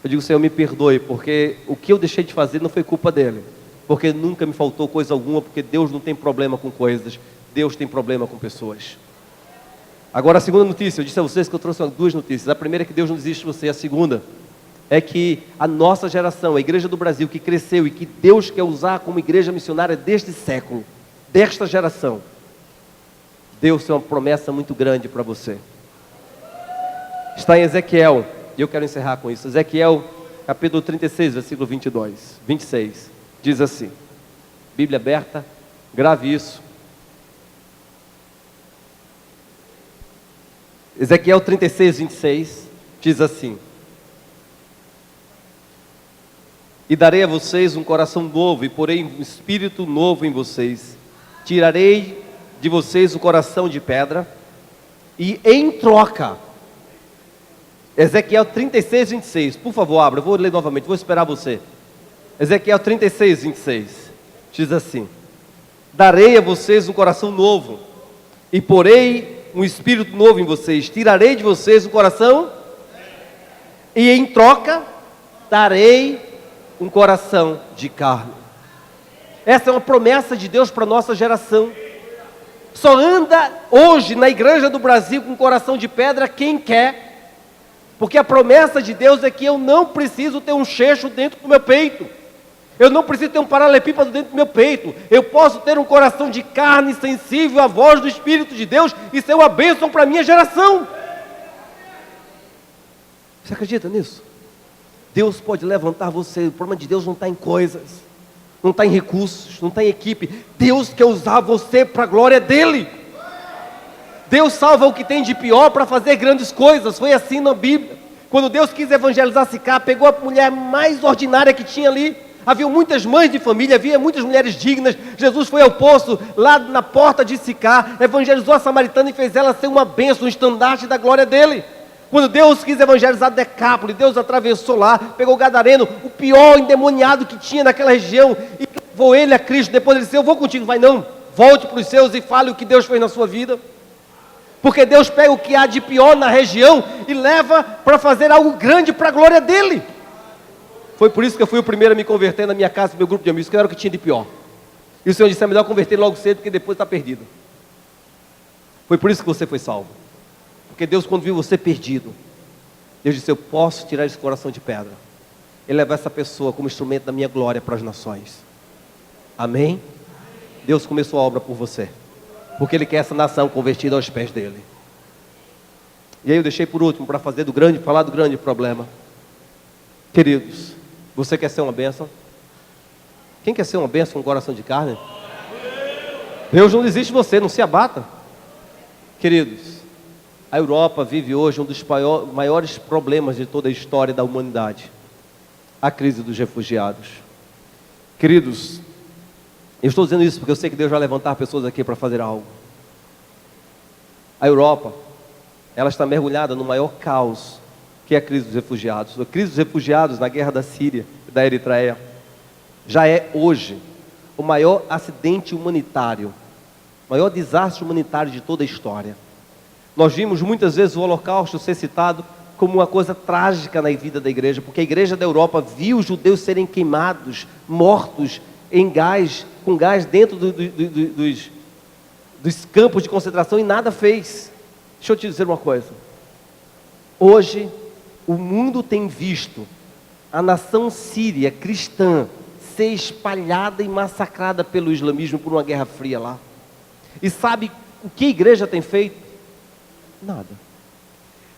Eu digo, Senhor, me perdoe, porque o que eu deixei de fazer não foi culpa dele. Porque nunca me faltou coisa alguma, porque Deus não tem problema com coisas, Deus tem problema com pessoas. Agora a segunda notícia, eu disse a vocês que eu trouxe duas notícias. A primeira é que Deus não desiste de você, a segunda é que a nossa geração, a igreja do Brasil que cresceu e que Deus quer usar como igreja missionária deste século, desta geração, Deus tem uma promessa muito grande para você. Está em Ezequiel, e eu quero encerrar com isso. Ezequiel, capítulo 36, versículo 26, diz assim, Bíblia aberta, grave isso. Ezequiel 36, 26, diz assim, e darei a vocês um coração novo, e porei um espírito novo em vocês. Tirarei de vocês o coração de pedra, e em troca, Ezequiel 36, 26, por favor, abra, eu vou ler novamente, vou esperar você. Ezequiel 36, 26, diz assim, darei a vocês um coração novo, e porei um espírito novo em vocês. Tirarei de vocês o coração, e em troca, darei um coração de carne. Essa é uma promessa de Deus para a nossa geração. Só anda hoje na igreja do Brasil com coração de pedra quem quer, porque a promessa de Deus é que eu não preciso ter um cheixo dentro do meu peito, eu não preciso ter um paralelepípedo dentro do meu peito, eu posso ter um coração de carne sensível à voz do Espírito de Deus e ser uma bênção para a minha geração. Você acredita nisso? Deus pode levantar você. O problema de Deus não está em coisas, não está em recursos, não está em equipe. Deus quer usar você para a glória dEle. Deus salva o que tem de pior para fazer grandes coisas. Foi assim na Bíblia. Quando Deus quis evangelizar Sicá, pegou a mulher mais ordinária que tinha ali. Havia muitas mães de família, havia muitas mulheres dignas. Jesus foi ao poço, lá na porta de Sicá, evangelizou a samaritana e fez ela ser uma bênção, um estandarte da glória dEle. Quando Deus quis evangelizar Decápolis, Deus atravessou lá, pegou o gadareno, o pior endemoniado que tinha naquela região, e levou ele a Cristo. Depois ele disse, eu vou contigo. Vai não, volte para os seus e fale o que Deus fez na sua vida. Porque Deus pega o que há de pior na região e leva para fazer algo grande para a glória dEle. Foi por isso que eu fui o primeiro a me converter na minha casa, no meu grupo de amigos, que era o que tinha de pior. E o Senhor disse, é melhor converter logo cedo, porque depois está perdido. Foi por isso que você foi salvo. Porque Deus, quando viu você perdido, Deus disse, eu posso tirar esse coração de pedra e levar essa pessoa como instrumento da minha glória para as nações. Amém? Deus começou a obra por você, porque Ele quer essa nação convertida aos pés dEle. E aí eu deixei por último, para falar do grande problema. Queridos, você quer ser uma bênção? Quem quer ser uma bênção com coração de carne? Deus não desiste de você, não se abata. Queridos, a Europa vive hoje um dos maiores problemas de toda a história da humanidade. A crise dos refugiados. Queridos, eu estou dizendo isso porque eu sei que Deus vai levantar pessoas aqui para fazer algo. A Europa, ela está mergulhada no maior caos, que é a crise dos refugiados. A crise dos refugiados na guerra da Síria e da Eritreia já é hoje o maior acidente humanitário, o maior desastre humanitário de toda a história. Nós vimos muitas vezes o Holocausto ser citado como uma coisa trágica na vida da igreja, porque a igreja da Europa viu os judeus serem queimados, mortos em gás, com gás dentro dos campos de concentração e nada fez. Deixa eu te dizer uma coisa. Hoje, o mundo tem visto a nação síria cristã ser espalhada e massacrada pelo islamismo por uma guerra fria lá. E sabe o que a igreja tem feito? Nada.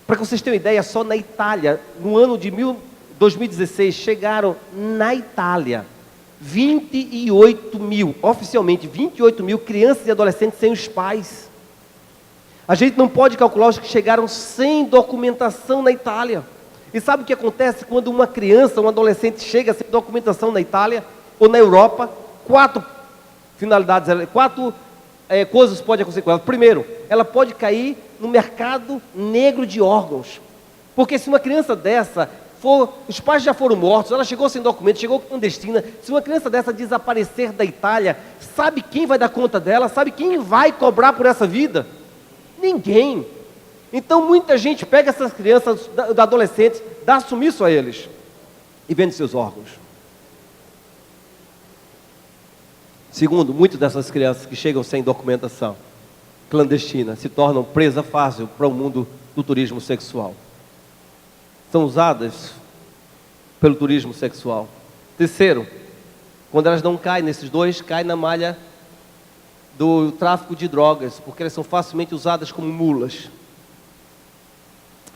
Para que vocês tenham ideia, só na Itália, no ano de 2016, chegaram na Itália 28 mil, oficialmente 28 mil crianças e adolescentes sem os pais. A gente não pode calcular os que chegaram sem documentação na Itália. E sabe o que acontece quando uma criança, um adolescente chega sem documentação na Itália ou na Europa? Quatro coisas podem acontecer com ela. Primeiro, ela pode cair no mercado negro de órgãos. Porque se uma criança dessa os pais já foram mortos, ela chegou sem documento, chegou clandestina. Se uma criança dessa desaparecer da Itália, sabe quem vai dar conta dela? Sabe quem vai cobrar por essa vida? Ninguém. Então muita gente pega essas crianças, adolescentes, dá sumiço a eles e vende seus órgãos. Segundo, muitas dessas crianças que chegam sem documentação clandestina se tornam presa fácil para o mundo do turismo sexual. São usadas pelo turismo sexual. Terceiro, quando elas não caem nesses dois, caem na malha do tráfico de drogas, porque elas são facilmente usadas como mulas.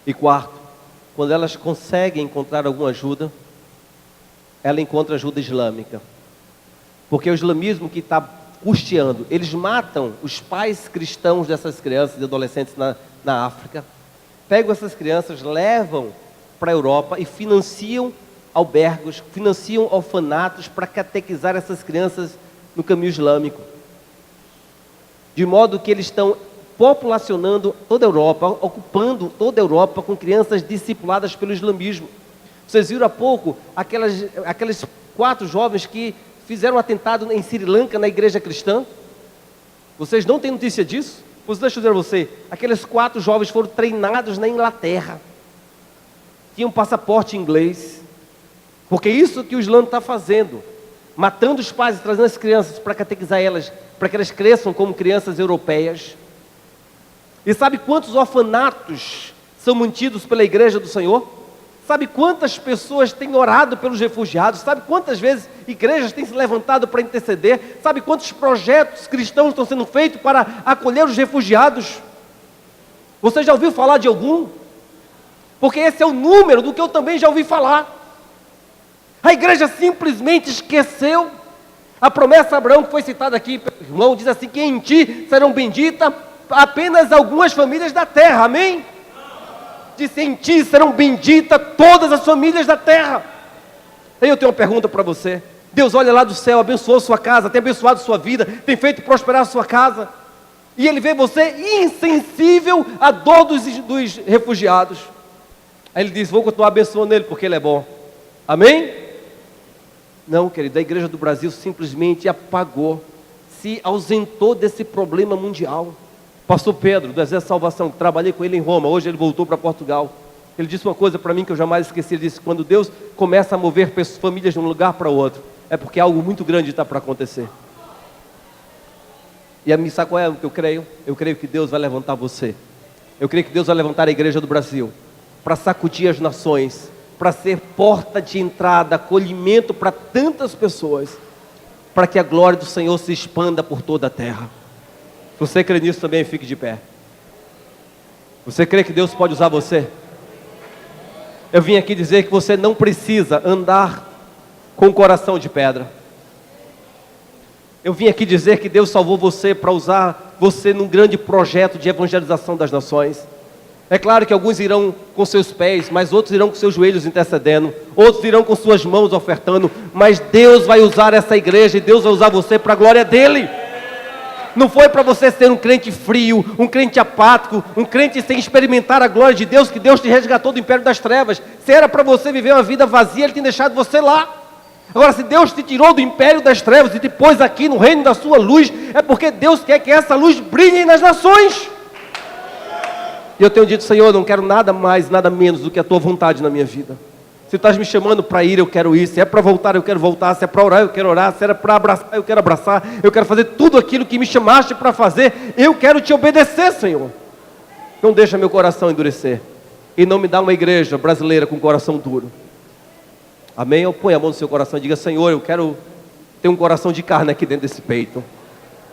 E quarto, quando elas conseguem encontrar alguma ajuda, ela encontra ajuda islâmica. Porque é o islamismo que está custeando. Eles matam os pais cristãos dessas crianças e adolescentes na África, pegam essas crianças, levam para a Europa e financiam albergos, financiam orfanatos para catequizar essas crianças no caminho islâmico. De modo que eles estão populacionando toda a Europa, ocupando toda a Europa com crianças discipuladas pelo islamismo. Vocês viram há pouco aqueles 4 jovens que fizeram um atentado em Sri Lanka, na igreja cristã? Vocês não têm notícia disso? Pois deixa eu dizer a você, aqueles 4 jovens foram treinados na Inglaterra. Tinham passaporte inglês. Porque isso que o Islã está fazendo. Matando os pais e trazendo as crianças para catequizar elas, para que elas cresçam como crianças europeias. E sabe quantos orfanatos são mantidos pela igreja do Senhor? Sabe quantas pessoas têm orado pelos refugiados? Sabe quantas vezes igrejas têm se levantado para interceder? Sabe quantos projetos cristãos estão sendo feitos para acolher os refugiados? Você já ouviu falar de algum? Porque esse é o número do que eu também já ouvi falar. A igreja simplesmente esqueceu a promessa de Abraão, que foi citada aqui pelo irmão, diz assim, que em ti serão benditas apenas algumas famílias da terra, amém? Disse, em ti serão benditas todas as famílias da terra. Aí eu tenho uma pergunta para você. Deus olha lá do céu, abençoou sua casa, tem abençoado sua vida, tem feito prosperar a sua casa, e Ele vê você insensível à dor dos refugiados. Aí Ele diz, vou continuar abençoando ele porque Ele é bom, amém? Não, querido, a igreja do Brasil simplesmente apagou, se ausentou desse problema mundial. Pastor Pedro, do Exército de Salvação, trabalhei com ele em Roma, hoje ele voltou para Portugal. Ele disse uma coisa para mim que eu jamais esqueci. Ele disse, quando Deus começa a mover famílias de um lugar para outro, é porque algo muito grande está para acontecer. E sabe qual é o que eu creio? Eu creio que Deus vai levantar você. Eu creio que Deus vai levantar a igreja do Brasil para sacudir as nações, para ser porta de entrada, acolhimento para tantas pessoas, para que a glória do Senhor se expanda por toda a terra. Se você crê nisso também, fique de pé. Você crê que Deus pode usar você? Eu vim aqui dizer que você não precisa andar com o coração de pedra. Eu vim aqui dizer que Deus salvou você para usar você num grande projeto de evangelização das nações. É claro que alguns irão com seus pés, mas outros irão com seus joelhos intercedendo, outros irão com suas mãos ofertando, mas Deus vai usar essa igreja e Deus vai usar você para a glória dEle. Não foi para você ser um crente frio, um crente apático, um crente sem experimentar a glória de Deus, que Deus te resgatou do império das trevas. Se era para você viver uma vida vazia, Ele tem deixado você lá. Agora, se Deus te tirou do império das trevas e te pôs aqui no reino da sua luz, é porque Deus quer que essa luz brilhe nas nações. E eu tenho dito: Senhor, eu não quero nada mais, nada menos do que a Tua vontade na minha vida. Se estás me chamando para ir, eu quero ir. Se é para voltar, eu quero voltar. Se é para orar, eu quero orar. Se era para abraçar, eu quero abraçar. Eu quero fazer tudo aquilo que me chamaste para fazer. Eu quero te obedecer, Senhor. Não deixa meu coração endurecer. E não me dá uma igreja brasileira com coração duro. Amém? Eu ponho a mão no seu coração e diga: Senhor, eu quero ter um coração de carne aqui dentro desse peito.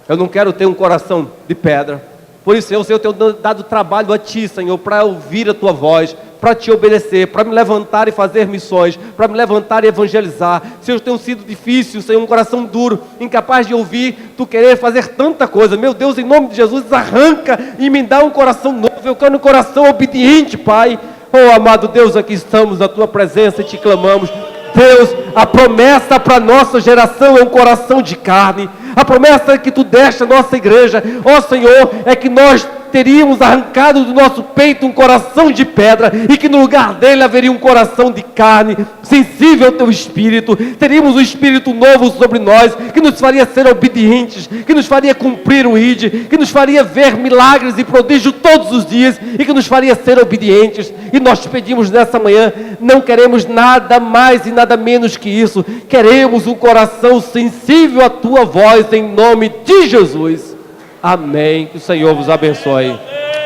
Eu não quero ter um coração de pedra. Por isso, Senhor, eu tenho dado trabalho a Ti, Senhor, para ouvir a Tua voz, para Te obedecer, para me levantar e fazer missões, para me levantar e evangelizar. Senhor, tem sido difícil, Senhor, um coração duro, incapaz de ouvir, Tu querer fazer tanta coisa. Meu Deus, em nome de Jesus, arranca e me dá um coração novo. Eu quero um coração obediente, Pai. Oh, amado Deus, aqui estamos na Tua presença e Te clamamos. Deus, a promessa para a nossa geração é um coração de carne. A promessa que Tu deste à nossa igreja, ó Senhor, é que nós teríamos arrancado do nosso peito um coração de pedra e que no lugar dele haveria um coração de carne, sensível ao Teu Espírito. Teríamos um Espírito novo sobre nós, que nos faria ser obedientes, que nos faria cumprir o ID, que nos faria ver milagres e prodígios todos os dias e que nos faria ser obedientes. E nós te pedimos nessa manhã, não queremos nada mais e nada menos que isso. Queremos um coração sensível à Tua voz, em nome de Jesus. Amém. Que o Senhor vos abençoe.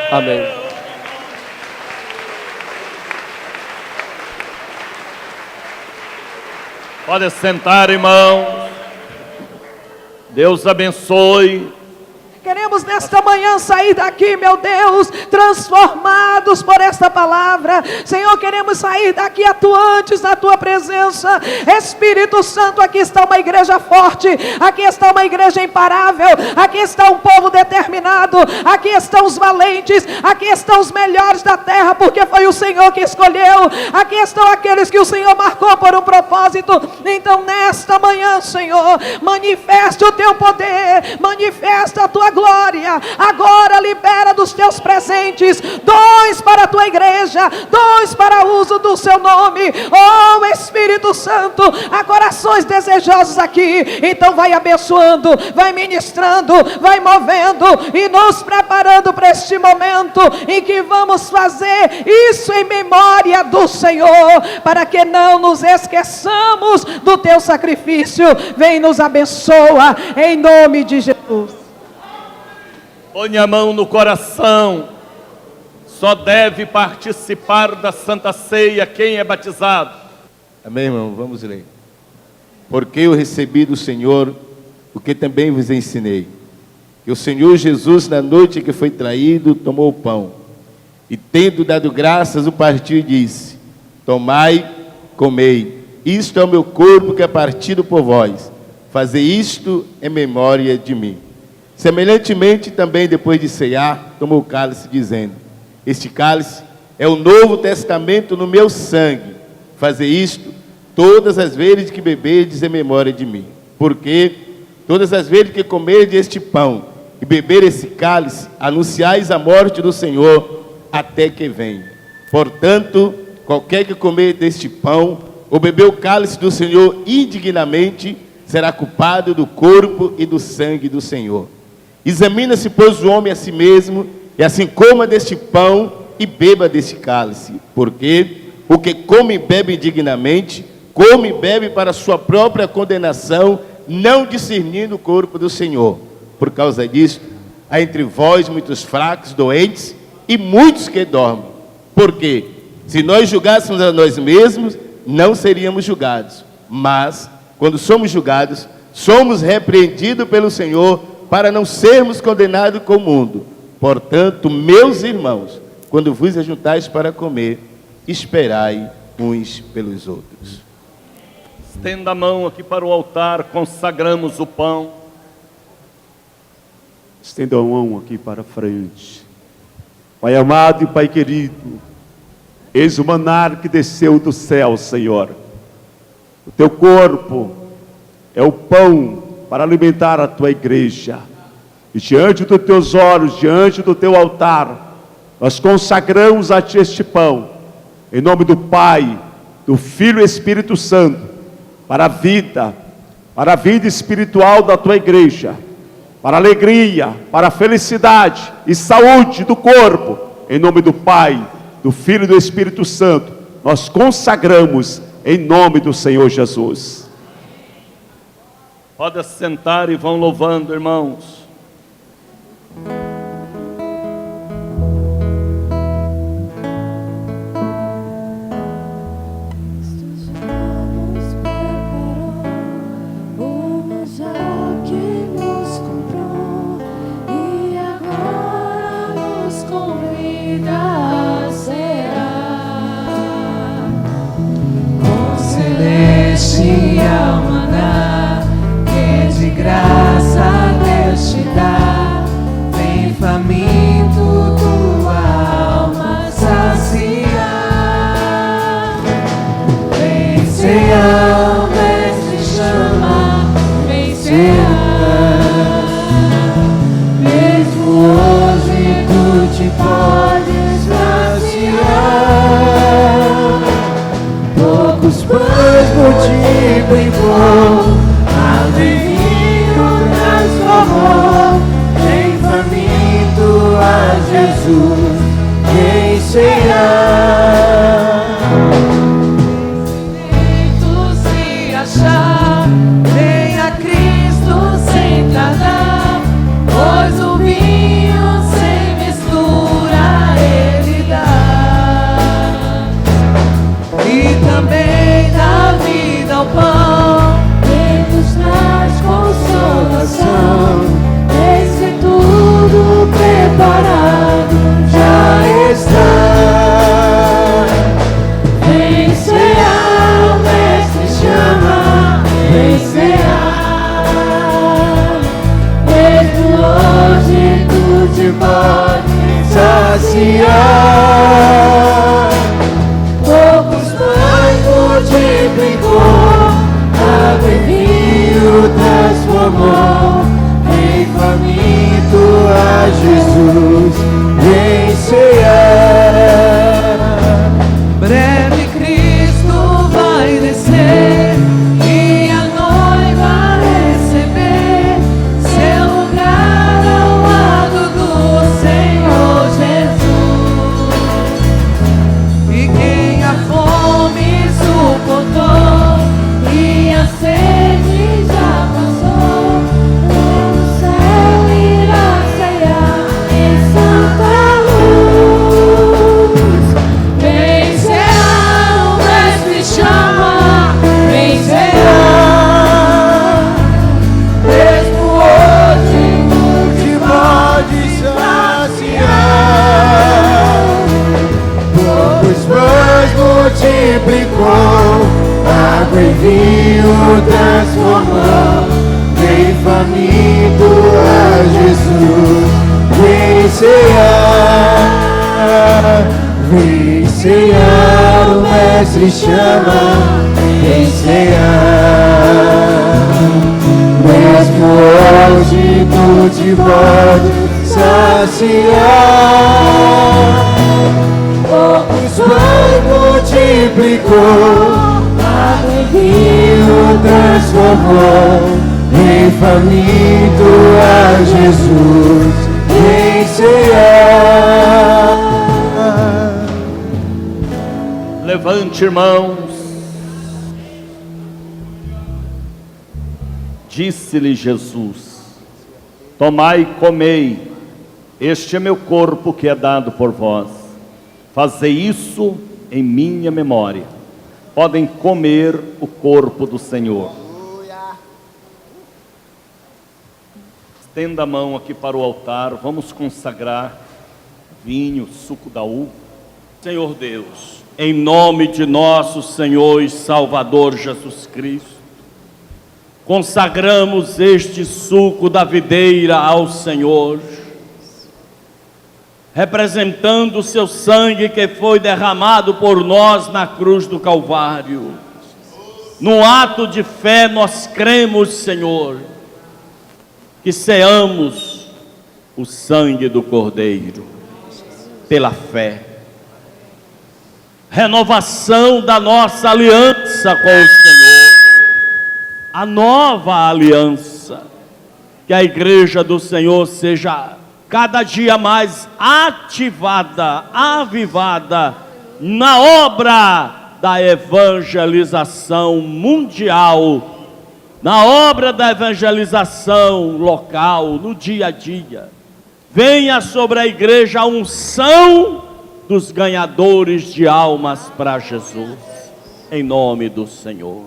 Amém. Pode sentar, irmão. Deus abençoe. Queremos nesta manhã sair daqui, meu Deus, transformados por esta palavra. Senhor, queremos sair daqui atuantes na Tua presença. Espírito Santo, aqui está uma igreja forte, aqui está uma igreja imparável, aqui está um povo determinado, aqui estão os valentes, aqui estão os melhores da terra, porque foi o Senhor que escolheu. Aqui estão aqueles que o Senhor marcou por um propósito. Então nesta manhã, Senhor, manifeste o Teu poder, manifesta a Tua glória. Agora libera dos Teus presentes, dons para a Tua igreja, dons para o uso do Seu nome. Oh Espírito Santo, há corações desejosos aqui. Então vai abençoando, vai ministrando, vai movendo e nos preparando para este momento em que vamos fazer isso em memória do Senhor, para que não nos esqueçamos do Teu sacrifício. Vem, nos abençoa em nome de Jesus. Põe a mão no coração. Só deve participar da Santa Ceia quem é batizado. Amém, irmão? Vamos ler. Porque eu recebi do Senhor o que também vos ensinei. Que o Senhor Jesus, na noite que foi traído, tomou o pão. E tendo dado graças, o partiu e disse: tomai, comei. Isto é o meu corpo que é partido por vós. Fazei isto em memória de mim. Semelhantemente, também depois de ceiar, tomou o cálice, dizendo: este cálice é o novo testamento no meu sangue. Fazei isto todas as vezes que beberdes em memória de mim. Porque todas as vezes que comerdes este pão e beber esse cálice, anunciais a morte do Senhor até que venha. Portanto, qualquer que comer deste pão ou beber o cálice do Senhor indignamente, será culpado do corpo e do sangue do Senhor. Examina-se, pois, o homem a si mesmo, e assim coma deste pão e beba deste cálice. Porque o que come e bebe indignamente, come e bebe para sua própria condenação, não discernindo o corpo do Senhor. Por causa disto, há entre vós muitos fracos, doentes, e muitos que dormem. Porque, se nós julgássemos a nós mesmos, não seríamos julgados. Mas, quando somos julgados, somos repreendidos pelo Senhor, para não sermos condenados com o mundo. Portanto, meus irmãos, quando vos ajuntais para comer, esperai uns pelos outros. Estenda a mão aqui para o altar, consagramos o pão. Estenda a mão aqui para frente. Pai amado e Pai querido, eis o maná que desceu do céu, Senhor. O teu corpo é o pão para alimentar a tua igreja. E diante dos teus olhos, diante do teu altar, nós consagramos a ti este pão, em nome do Pai, do Filho e Espírito Santo, para a vida espiritual da tua igreja, para a alegria, para a felicidade e saúde do corpo, em nome do Pai, do Filho e do Espírito Santo, nós consagramos em nome do Senhor Jesus. Pode sentar e vão louvando, irmãos. Celestial maná, que de graça Deus te dá, vem faminto tua alma saciar. Vem cear, o mestre chama, vem cear. Mesmo hoje tu te podes saciar. Poucos pães multiplicou, ave vinho transformou, vem faminto a Jesus, vem cear. Leito se achar, vem a Cristo sem tardar, pois o vinho sem mistura Ele dá. E também dá vida ao pão, Ele nos traz consolação. Eis que tudo preparado já está. Vem cear, o mestre chama, vem cear. Mesmo hoje tu te podes saciar. Poucos pães multiplicou, água e vinho transformou, vem faminto a Jesus, vem cear. Breve Cristo vai descer e a noiva receber seu lugar ao lado do Senhor Jesus. E quem a fome suportou e a sede já passou, no céu irá ceiar em santa luz. Vem cear, o mestre chama, vem cear. Mesmo hoje tu te podes saciar. Poucos pães multiplicou, água e vinho transformou, vem faminto a Jesus, vem cear. Vem cear, o mestre chama, vem cear. Mesmo hoje tu te podes saciar. Poucos pães multiplicou, água e vinho transformou, vem faminto a Jesus, vem cear. Levante, irmãos. Disse-lhe Jesus: tomai e comei, este é meu corpo que é dado por vós. Fazei isso em minha memória. Podem comer o corpo do Senhor. Estenda a mão aqui para o altar. Vamos consagrar vinho, suco da uva. Senhor Deus, em nome de nosso Senhor e Salvador Jesus Cristo, consagramos este suco da videira ao Senhor, representando o seu sangue que foi derramado por nós na cruz do Calvário. No ato de fé nós cremos, Senhor, que ceamos o sangue do Cordeiro, pela fé. Renovação da nossa aliança com o Senhor, a nova aliança, que a igreja do Senhor seja cada dia mais ativada, avivada, na obra da evangelização mundial, na obra da evangelização local, no dia a dia. Venha sobre a igreja a unção dos ganhadores de almas para Jesus, em nome do Senhor.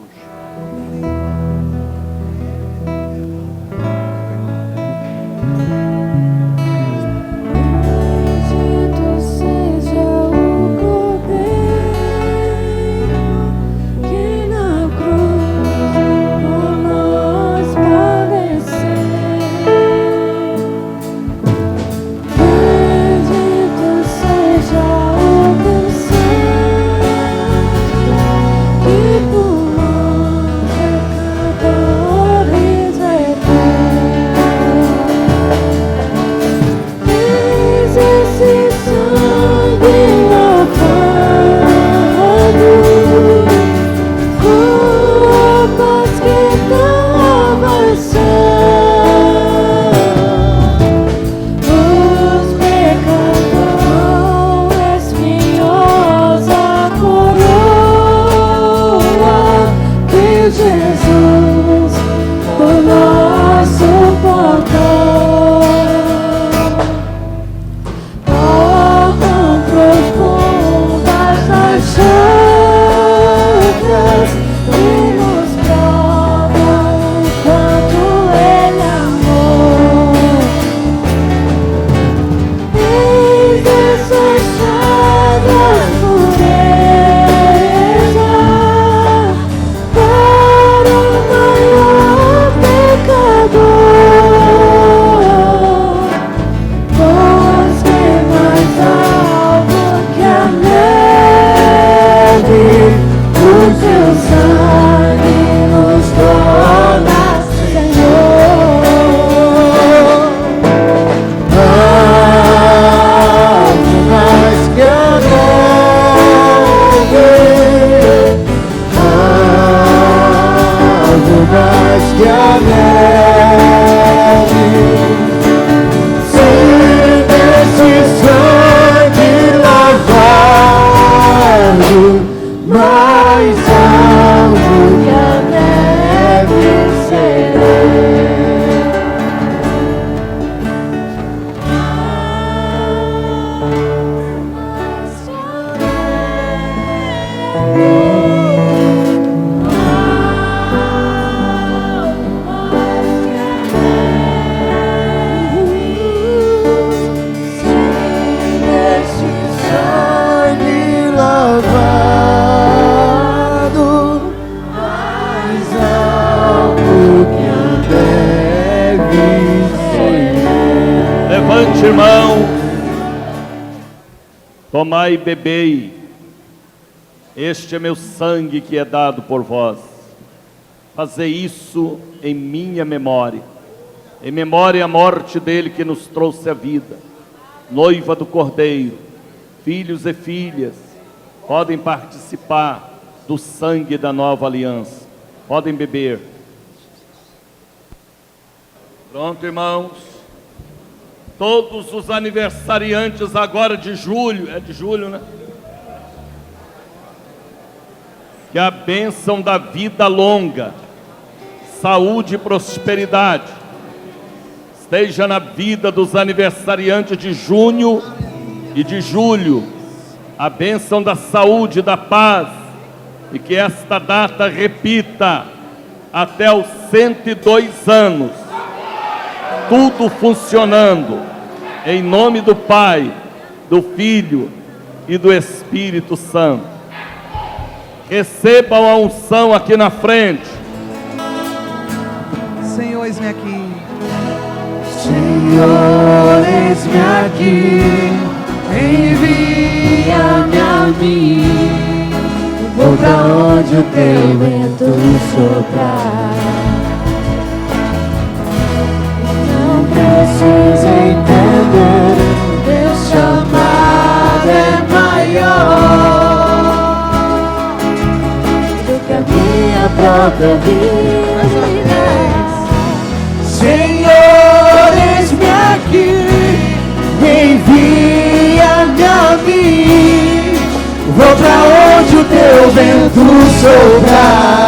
Irmão, tomai e bebei, este é meu sangue que é dado por vós. Fazei isso em minha memória, em memória à morte dele que nos trouxe a vida. Noiva do Cordeiro, filhos e filhas, podem participar do sangue da nova aliança, podem beber. Pronto, irmãos. Todos os aniversariantes agora de julho, é de julho, né? Que a bênção da vida longa, saúde e prosperidade esteja na vida dos aniversariantes de junho e de julho. A bênção da saúde e da paz, e que esta data repita até os 102 anos. Tudo funcionando, em nome do Pai, do Filho e do Espírito Santo. recebam a unção aqui na frente. Senhor, eis-me aqui. Senhor, eis-me aqui, envia-me a mim, vou pra onde o teu vento soprar. Não preciso entender, teu chamado é maior do que a minha própria vida. Senhor, eis-me aqui, envia-me a mim, vou pra onde o teu vento soprar.